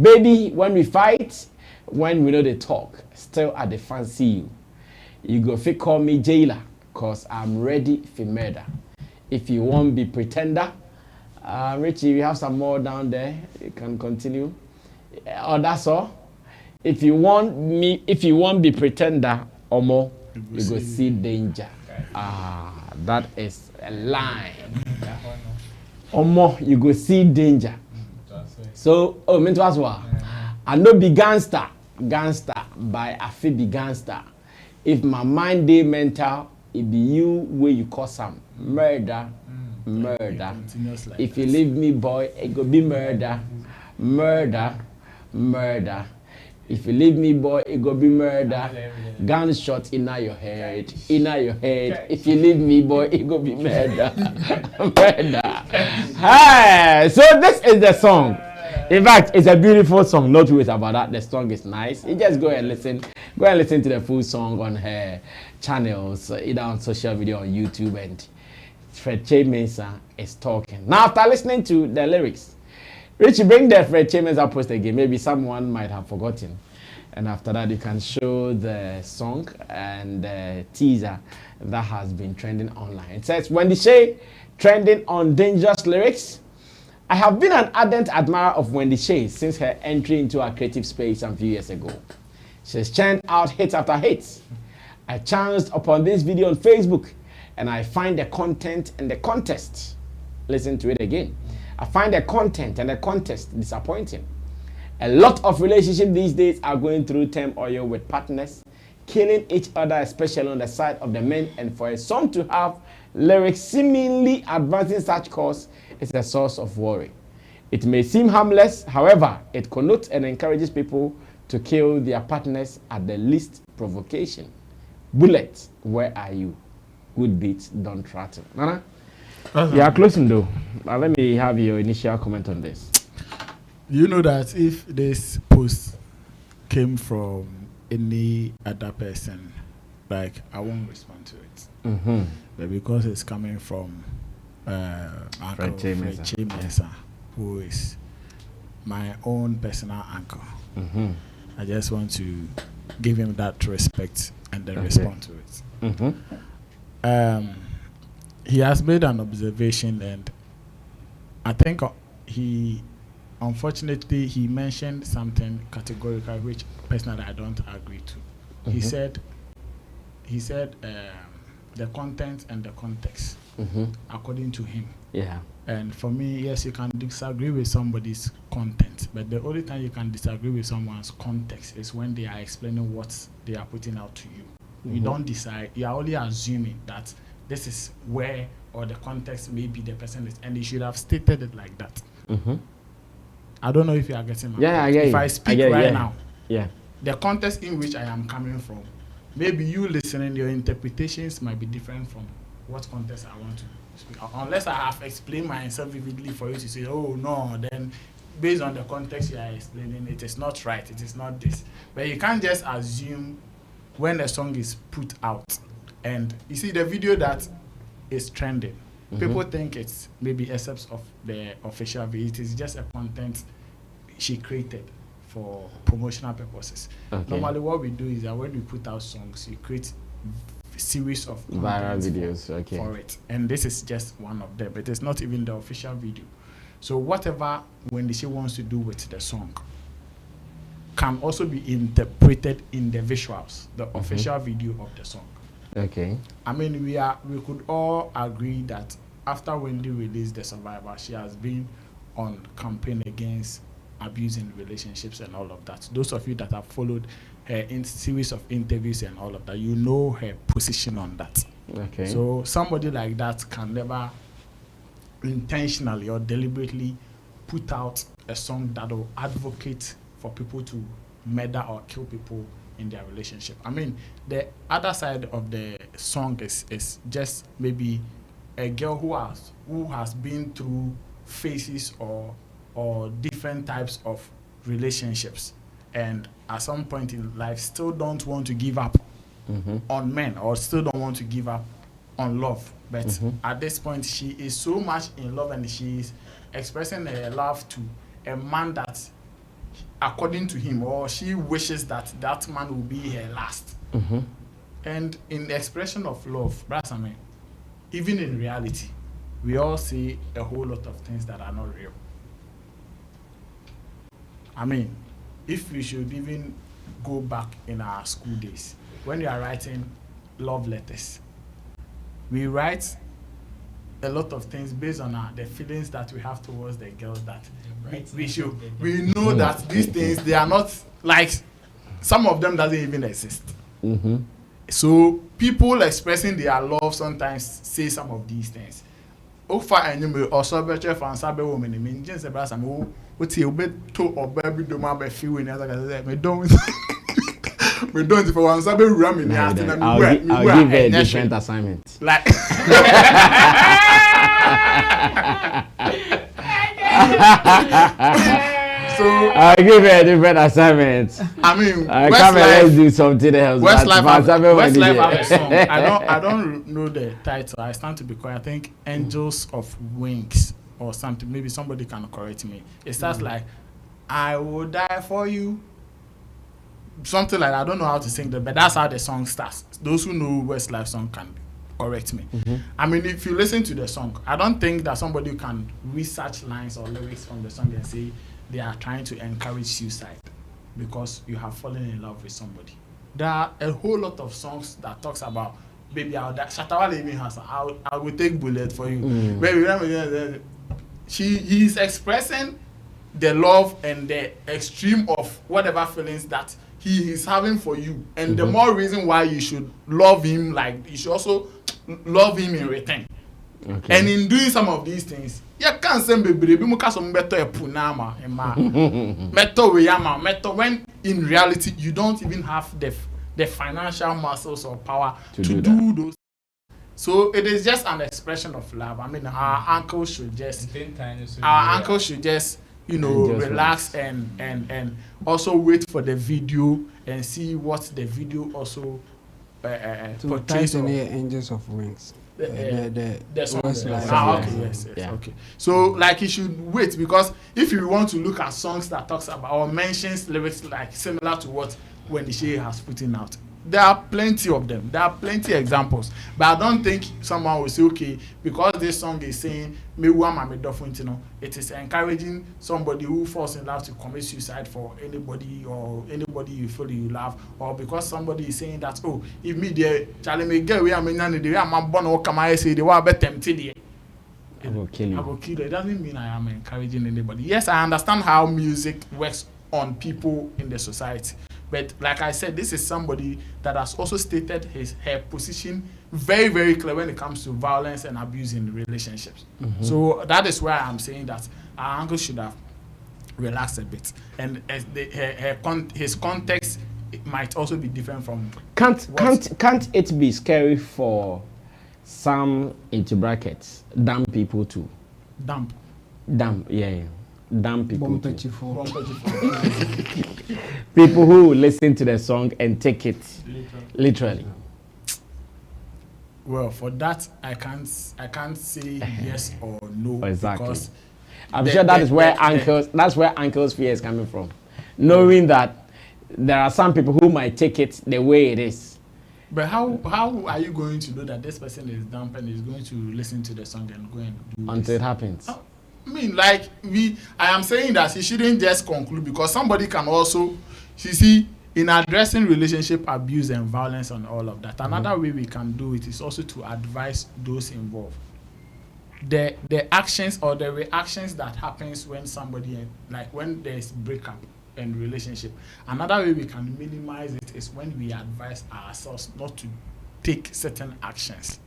Baby, when we fight, when we know they talk, still I dey fancy you. You go fit call me jailer, cause I'm ready for murder. If you want be pretender, Richie, we have some more down there. You can continue. Oh, that's all. If you want be pretender or more, you go see danger. That is a line. Or more, you go see danger. So, me to ask what? I know be gangster, by a fee be gangster. If my mind dey mental, it be you where you call some murder, murder. If you leave me, boy, it go be murder, murder, murder. If you leave me, boy, it go be murder. Gunshot in your head, If you leave me, boy, it go be murder, murder. Hey, so this is the song. In fact, it's a beautiful song. Not worries about that. The song is nice. You just go and listen. Go and listen to the full song on her channels, either on social media on YouTube. And Fred Che Mensah is talking. Now, after listening to the lyrics, Richie, bring the Fred Che Mensah post again. Maybe someone might have forgotten. And after that, you can show the song and the teaser that has been trending online. It says, Wendy Shay, trending on dangerous lyrics. I have been an ardent admirer of Wendy Shay since her entry into our creative space some few years ago. She's churned out hits after hits. I chanced upon this video on Facebook and I find the content and the contest. Listen to it again. I find the content and the contest disappointing. A lot of relationships these days are going through turmoil with partners, killing each other, especially on the side of the men, and for a song to have lyrics seemingly advancing such cause is a source of worry. It may seem harmless, however, it connotes and encourages people to kill their partners at the least provocation. Bullet, where are you? Good beats, don't rattle. Nana? You are closing though. Let me have your initial comment on this. You know that if this post came from any other person, like I won't respond to it. Mm-hmm. But because it's coming from Uncle Fred Che Mensah, who is my own personal uncle, mm-hmm. I just want to give him that respect and then respond to it. Mm-hmm. He has made an observation, and I think he unfortunately he mentioned something categorical which personally I don't agree to. He said the content and the context according to him. Yeah. And for me, yes, you can disagree with somebody's content, but the only time you can disagree with someone's context is when they are explaining what they are putting out to you. You don't decide, you are only assuming that this is where or the context maybe the person is, and you should have stated it like that. I don't know if you are getting my point. If I speak now, the context in which I am coming from, maybe you listening, your interpretations might be different from what context I want to speak. Unless I have explained myself vividly for you to say, oh no, then based on the context you are explaining, it is not right, it is not this. But you can't just assume when a song is put out. And you see the video that is trending, people think it's maybe excerpts of the official video. It is just a content she created for promotional purposes. Normally what we do is that when we put out songs, you create series of viral videos for it, and this is just one of them. It is not even the official video. So whatever Wendy Shay wants to do with the song can also be interpreted in the visuals, the official video of the song. I mean, we could all agree that after Wendy released The Survivor, she has been on campaign against abusing relationships and all of that. Those of you that have followed her in series of interviews and all of that, you know her position on that. So somebody like that can never intentionally or deliberately put out a song that will advocate for people to murder or kill people in their relationship. I mean, the other side of the song is just maybe a girl who has been through phases or different types of relationships, and at some point in life still don't want to give up on men, or still don't want to give up on love. But at this point, she is so much in love, and she is expressing her love to a man that, according to him, or she wishes that that man will be her last. And in the expression of love, I mean, even in reality, we all see a whole lot of things that are not real. I mean, if we should even go back in our school days, when we are writing love letters, we write a lot of things based on the feelings that we have towards the girls, that we know that these things, they are not, like, some of them doesn't even exist. So people expressing their love sometimes say some of these things. Also better for Sabe woman, I mean, just about some what's your bed to or baby do my few in as me don't we don't for one Sabe ramming. I'll give her a different assignment. Like so I'll give her a different assignment. I mean, let's do something else. Westlife have a song. I don't know the title. I stand to be quiet. I think Angels of Wings or something. Maybe somebody can correct me. It starts like, I will die for you. Something like that. I don't know how to sing that, but that's how the song starts. Those who know Westlife song can correct me. I mean, if you listen to the song, I don't think that somebody can research lines or lyrics from the song and say they are trying to encourage suicide because you have fallen in love with somebody. There are a whole lot of songs that talks about, baby, I'll die. Shatawale even has, I will take bullet for you. Baby, he's expressing the love and the extreme of whatever feelings that he is having for you. And the more reason why you should love him, like you should also love him in return. And in doing some of these things, you can't say baby some better punama meto when in reality you don't even have the financial muscles or power to do those. So it is just an expression of love. I mean, our uncle should just you know, relax and also wait for the video and see what the video also portrays. Angels of Wings. The song. Okay. So like you should wait, because if you want to look at songs that talks about or mentions lyrics like similar to what Wendy Shay has put in out, There are plenty of them. There are plenty examples. But I don't think someone will say, okay, because this song is saying, it is encouraging somebody who falls in love to commit suicide for anybody or anybody you feel you love, or because somebody is saying that, oh, if me there, Charlie may get away, I'm born or come I say, they were better tempted. I will kill you. I will kill you. It doesn't mean I am encouraging anybody. Yes, I understand how music works on people in the society. But like I said, this is somebody that has also stated her position very, very clear when it comes to violence and abuse in relationships. Mm-hmm. So that is why I'm saying that our uncle should have relaxed a bit. And as his context might also be different from... Can't it be scary for some, into brackets, dumb people too? Dumb, yeah. Dumb people too. People who listen to the song and take it literally. Well, for that I can't say yes or no. Exactly. Because I'm sure that's where uncle's fear is coming from. Knowing that there are some people who might take it the way it is. But how are you going to know that this person is dumb and is going to listen to the song and go and do until it happens? I mean, like I am saying that he shouldn't just conclude, because somebody can also, you see, in addressing relationship abuse and violence and all of that, another way we can do it is also to advise those involved. The actions or the reactions that happens when somebody, like when there's breakup and relationship, another way we can minimize it is when we advise ourselves not to take certain actions.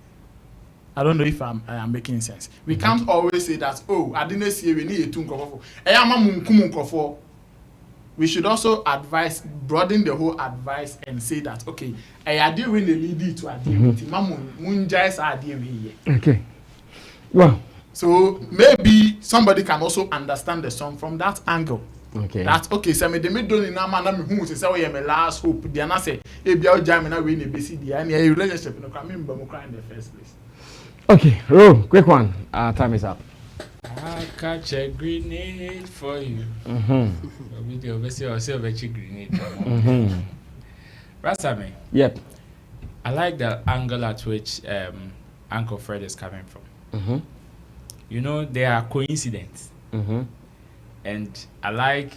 I don't know if I am making sense. We can't always say that, oh, I didn't see we need to. We should also broaden the whole advice and say that, okay, I deal with the lead to okay. Well, so maybe somebody can also understand the song from that angle. Okay. That's okay. So me don't na man who say we my last hope. They na say e bia o jam na we na be see dia na relationship no come me cry in the first place. Okay, quick one. Time is up. I catch a grenade for you. Rasami. Yep. I like the angle at which Uncle Fred is coming from. You know, there are coincidences. And I like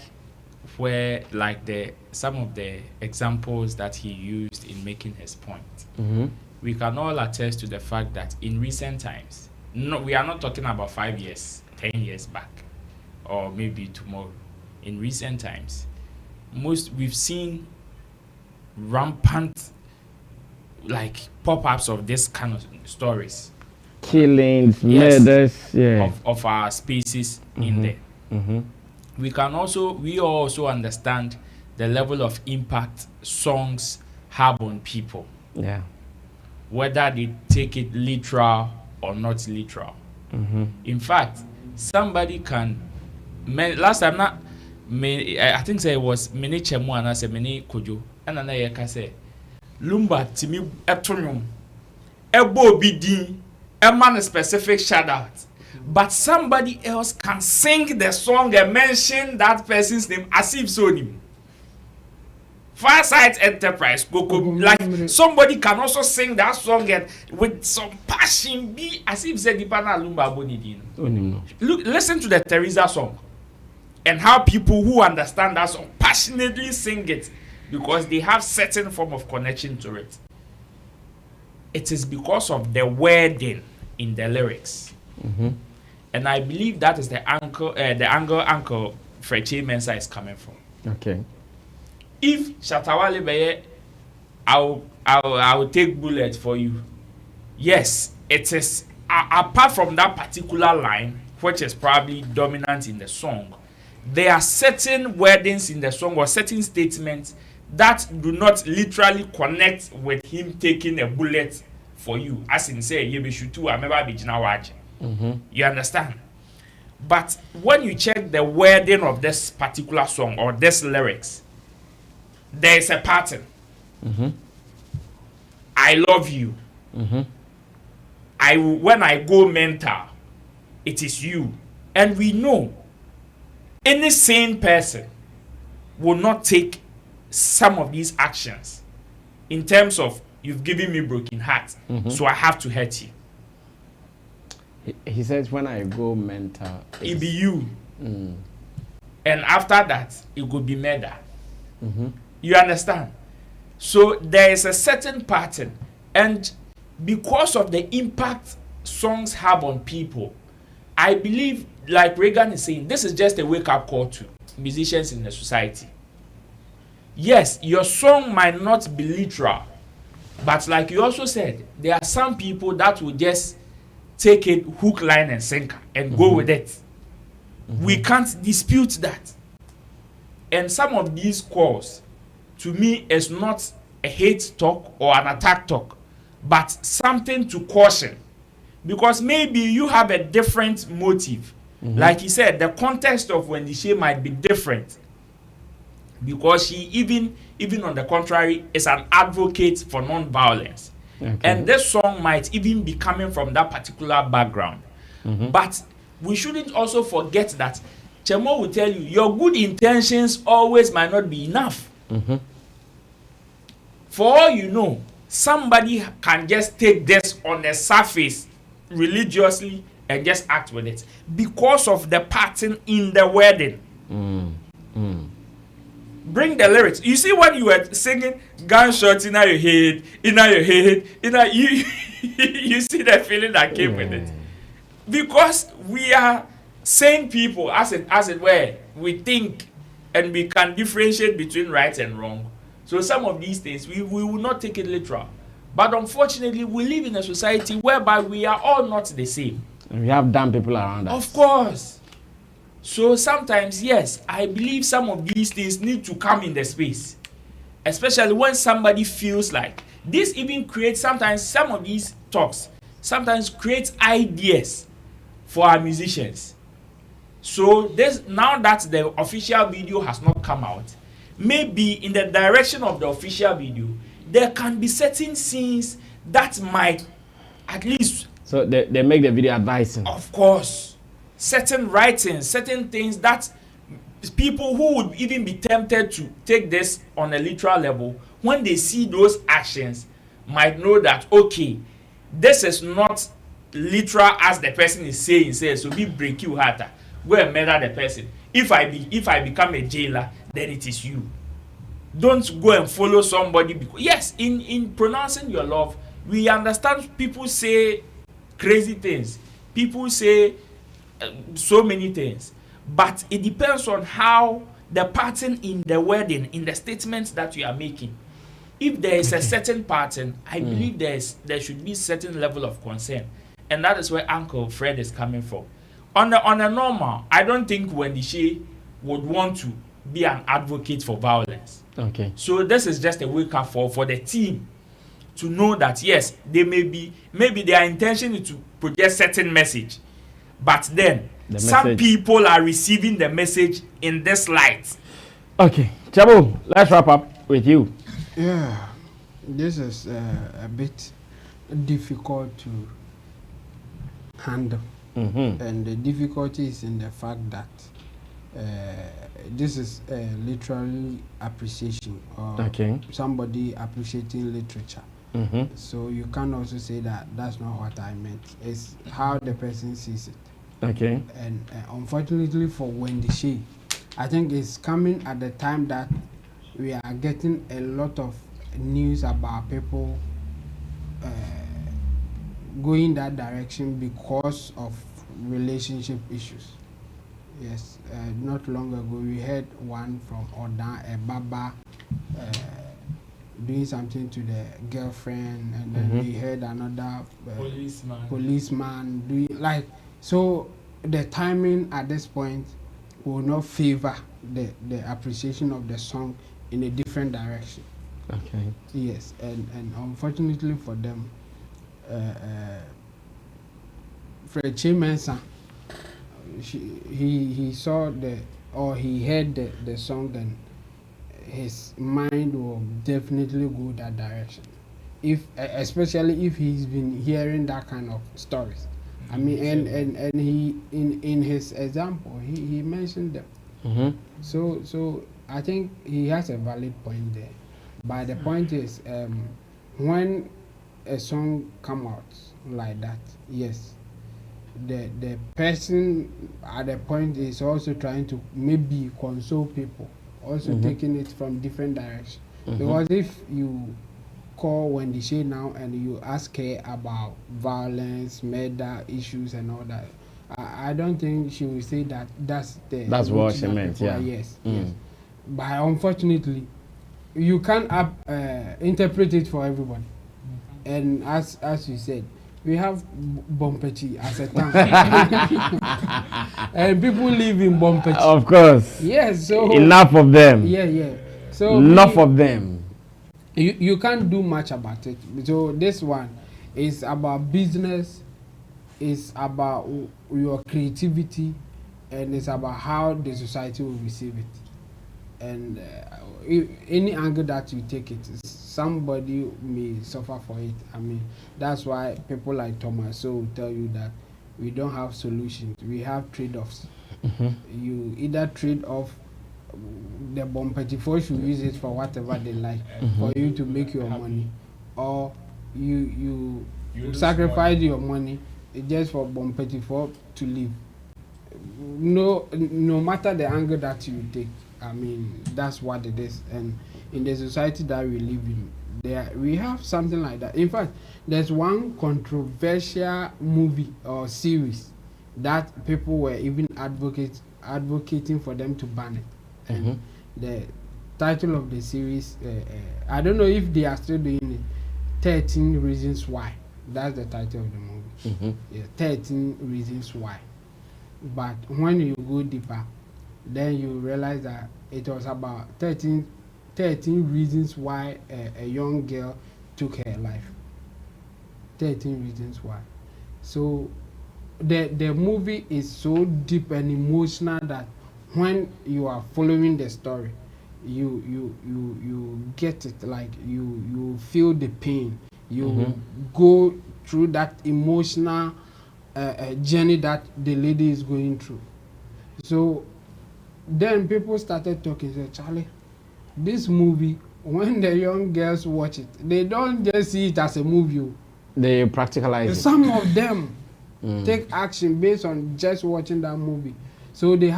where, like, some of the examples that he used in making his point. We can all attest to the fact that in recent times, no, we are not talking about 5 years, 10 years back, or maybe tomorrow. In recent times, we've seen rampant, like, pop-ups of this kind of stories, killings, murders, of our spaces in there. We also understand the level of impact songs have on people. Yeah. Whether they take it literal or not literal. In fact, somebody can. Last time, I think it was Mene Chemu and I said Mene Kojo, and I say, Lumba Timi Eptonium, Ebo Bidi, a man specific shout out. But somebody else can sing the song and mention that person's name as if so him. Farsight Enterprise, like somebody can also sing that song and with some passion, be as if Zedipana Lumba Bonidin. Look, listen to the Teresa song and how people who understand that song passionately sing it because they have certain form of connection to it. It is because of the wording in the lyrics. And I believe that is the angle Uncle Freche Mensa is coming from. Okay. If Shatawale Beye, I will take bullet for you. Yes, it is apart from that particular line, which is probably dominant in the song. There are certain wordings in the song or certain statements that do not literally connect with him taking a bullet for you. As in say, you be shutu, I remember be jinawaji. You understand? But when you check the wording of this particular song or this lyrics, there is a pattern. I love you. When I go mental, it is you. And we know any sane person will not take some of these actions in terms of you've given me broken heart, so I have to hurt you. He says when I go mental, It be you. And after that, it could be murder. You understand? So there is a certain pattern, and because of the impact songs have on people, I believe, like Reagan is saying, this is just a wake-up call to musicians in the society. Yes, your song might not be literal, but like you also said, there are some people that will just take it hook, line, and sinker and go with it. We can't dispute that. And some of these calls, to me, is not a hate talk or an attack talk, but something to caution. Because maybe you have a different motive. Like he said, the context of Wendy Shay might be different. Because she even on the contrary is an advocate for non-violence. And this song might even be coming from that particular background. But we shouldn't also forget that Chemo will tell you, your good intentions always might not be enough. For all you know, somebody can just take this on the surface religiously and just act with it because of the pattern in the wedding. Bring the lyrics. You see, when you were singing gunshots in your head, you you see the feeling that came with it. Because we are sane people, as it were. We think and we can differentiate between right and wrong. So some of these things we will not take it literal. But unfortunately, we live in a society whereby we are all not the same. And we have dumb people around us. Of course. So sometimes, yes, I believe some of these things need to come in the space. Especially when somebody feels like this even creates, sometimes some of these talks sometimes creates ideas for our musicians. So this, now that the official video has not come out, maybe in the direction of the official video, there can be certain scenes that might at least... So they make the video advising. Of course. Certain writings, certain things that people who would even be tempted to take this on a literal level, when they see those actions, might know that, okay, this is not literal as the person is saying, so be break you harder. Go and murder the person. If I become a jailer, then it is you. Don't go and follow somebody because, yes, in pronouncing your love, we understand people say crazy things. People say so many things. But it depends on how the pattern in the wording, in the statements that you are making. If there is a certain pattern, I believe there should be a certain level of concern. And that is where Uncle Fred is coming from. On a normal, I don't think Wendy Shay would want to be an advocate for violence. Okay. So this is just a wake up for the team to know that yes, they maybe their intention is to project certain message, but then some people are receiving the message in this light. Okay, Chabu, let's wrap up with you. Yeah, this is a bit difficult to handle. And the difficulty is in the fact that this is literally appreciation or somebody appreciating literature. So you can also say that that's not what I meant. It's how the person sees it. Okay. And unfortunately for Wendy Shay, I think it's coming at the time that we are getting a lot of news about people going that direction because of relationship issues. Yes, not long ago we heard one from Odan, a Baba, doing something to the girlfriend, and then we heard another policeman doing like. So the timing at this point will not favor the appreciation of the song in a different direction. Okay. Yes, and unfortunately for them, Fred Chimensa, he saw he heard the song, and his mind will definitely go that direction. Especially if he's been hearing that kind of stories. I mean, and he in his example he mentioned them. So I think he has a valid point there. But the point is, when a song come out like that, yes, the person at the point is also trying to maybe console people, also taking it from different directions. Because if you call Wendy Shay now and you ask her about violence, murder issues and all that, I don't think she will say that that's what she meant. Yeah. Yes. But unfortunately, you can't interpret it for everybody. And as you said, we have Bompechi as a town, and people live in Bompechi. Of course. Yes. So enough of them. Yeah. So enough of them. You can't do much about it. So this one is about business, it's about your creativity, and it's about how the society will receive it. And any angle that you take it, somebody may suffer for it. I mean, that's why people like Thomas will tell you that we don't have solutions, we have trade-offs. You either trade off the Bompeti should use it for whatever they like, for you to make your money, or you sacrifice your money just for Bompeti to live. No matter the angle that you take, I mean, that's what it is. And in the society that we live in, we have something like that. In fact, there's one controversial movie or series that people were even advocating for them to ban it. And the title of the series, I don't know if they are still doing it, 13 Reasons Why. That's the title of the movie. Yeah, 13 Reasons Why. But when you go deeper, then you realize that it was about 13 reasons why a young girl took her life. 13 reasons why. So the movie is so deep and emotional that when you are following the story, you get it, like you feel the pain. You go through that emotional journey that the lady is going through. So then people started talking, said, Charlie, this movie, when the young girls watch it, they don't just see it as a movie. They practicalize it. Some of them take action based on just watching that movie. So they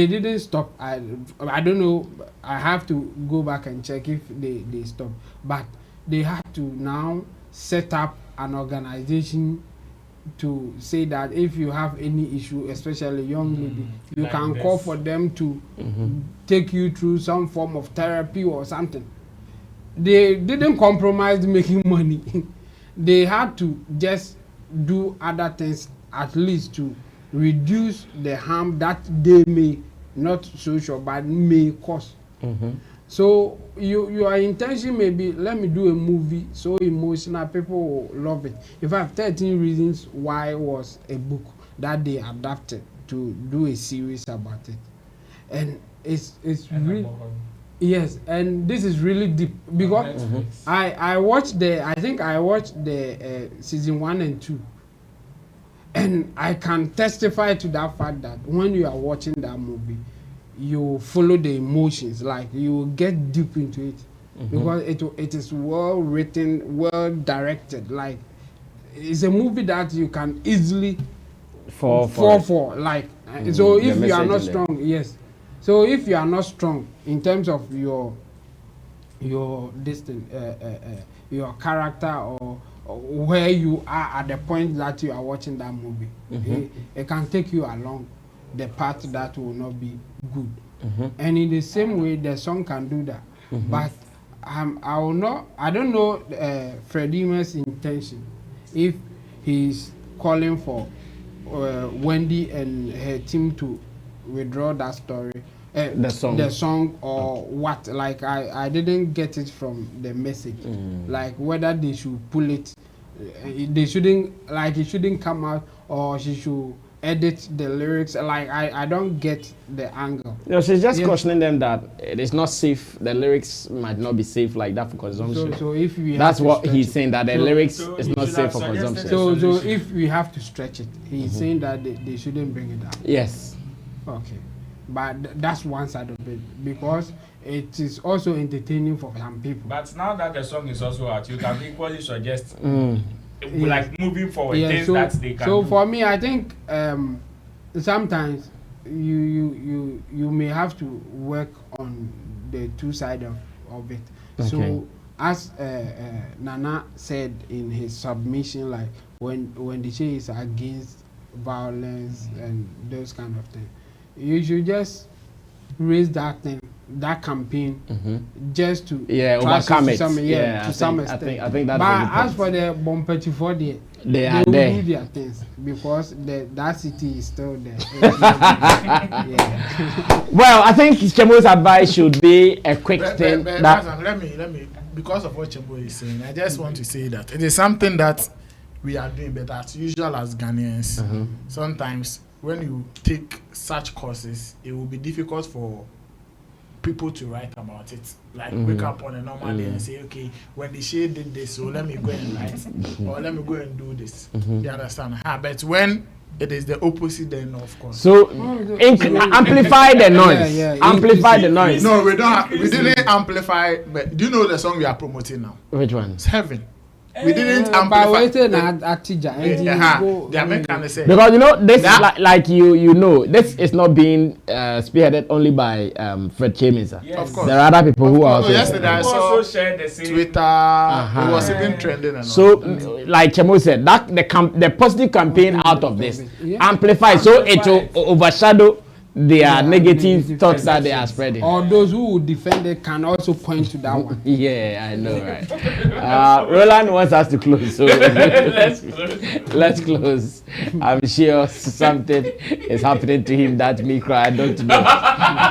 didn't stop. I don't know, I have to go back and check if they stopped. But they had to now set up an organization to say that if you have any issue, especially young lady, you like can call for them to take you through some form of therapy or something. They didn't compromise making money. They had to just do other things, at least to reduce the harm that they may, not social, but may cause. So your intention may be, let me do a movie so emotional, people will love it. In fact, 13 Reasons Why was a book that they adapted to do a series about it. And it's really, yes, and this is really deep, because I watched the season 1 and 2, and I can testify to that fact that when you are watching that movie, you follow the emotions, like you get deep into it, because it is well written, well directed. Like, it's a movie that you can easily fall for. Like, so if you are not strong, yes. So if you are not strong in terms of your distance, your character, or where you are at the point that you are watching that movie, it can take you along the path that will not be good. And in the same way, the song can do that. But I don't know Freddie Mercury's intention, if he's calling for Wendy and her team to withdraw that story, the song, or what. Like, I didn't get it from the message, like whether they should pull it, they shouldn't, like, it shouldn't come out, or she should edit the lyrics. Like, I don't get the angle. No, she's just cautioning them that it is not safe. The lyrics might not be safe like that for consumption. So if we that's what he's saying, that the lyrics is not safe for consumption. So if we have to stretch it, he's saying that they shouldn't bring it down. Yes. Okay. but that's one side of it, because it is also entertaining for some people. But now that the song is also out, you can equally suggest like moving forward things so, that they can so do. for me, I think sometimes you may have to work on the two sides of it. Okay. So as Nana said in his submission, like when the Shay is against violence and those kind of things, you should just raise that thing, that campaign, just to overcome it. To some extent. I think that's. But as for the Bompeti for they are will there. do their things, because that city is still there. Well, I think Chemo's advice should be a quick thing. Let me, because of what Chemo is saying, I just want to say that it is something that we are doing, but as usual as Ghanaians, sometimes when you take such courses, it will be difficult for people to write about it. Like wake up on a normal day and say, okay, when the Shay did this, so let me go and write, or let me go and do this. You understand? But when it is the opposite, then of course. So amplify the noise. Amplify the noise. No, we don't. We didn't amplify. But do you know the song we are promoting now? Which one? It's Heaven. We didn't amplify. Because Because this like you know, this is not being spearheaded only by Fred Chemisa. Yes. Of course. There are other people who are also. Yesterday I saw also shared the same Twitter. It was even trending. And so, like Chemo said, that the positive campaign out of this amplify, so it will overshadow their negative thoughts that they are spreading. Or those who will defend it can also point to that one. Yeah, I know, right? Roland wants us to close, so let's close. I'm sure something is happening to him that me cry. I don't know.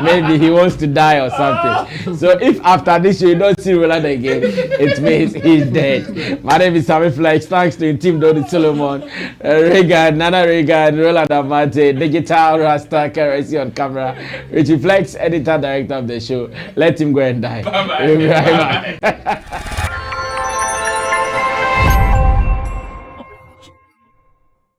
Maybe he wants to die or something. So if after this you don't see Roland again, it means he's dead. My name is Sammy Flex. Thanks to Team Dodi Solomon, Regan, Nana Regan, Roland Amate, Digital Rasta Keresi on camera, Richie Flex, editor director of the show. Let him go and die. Bye-bye. Bye-bye.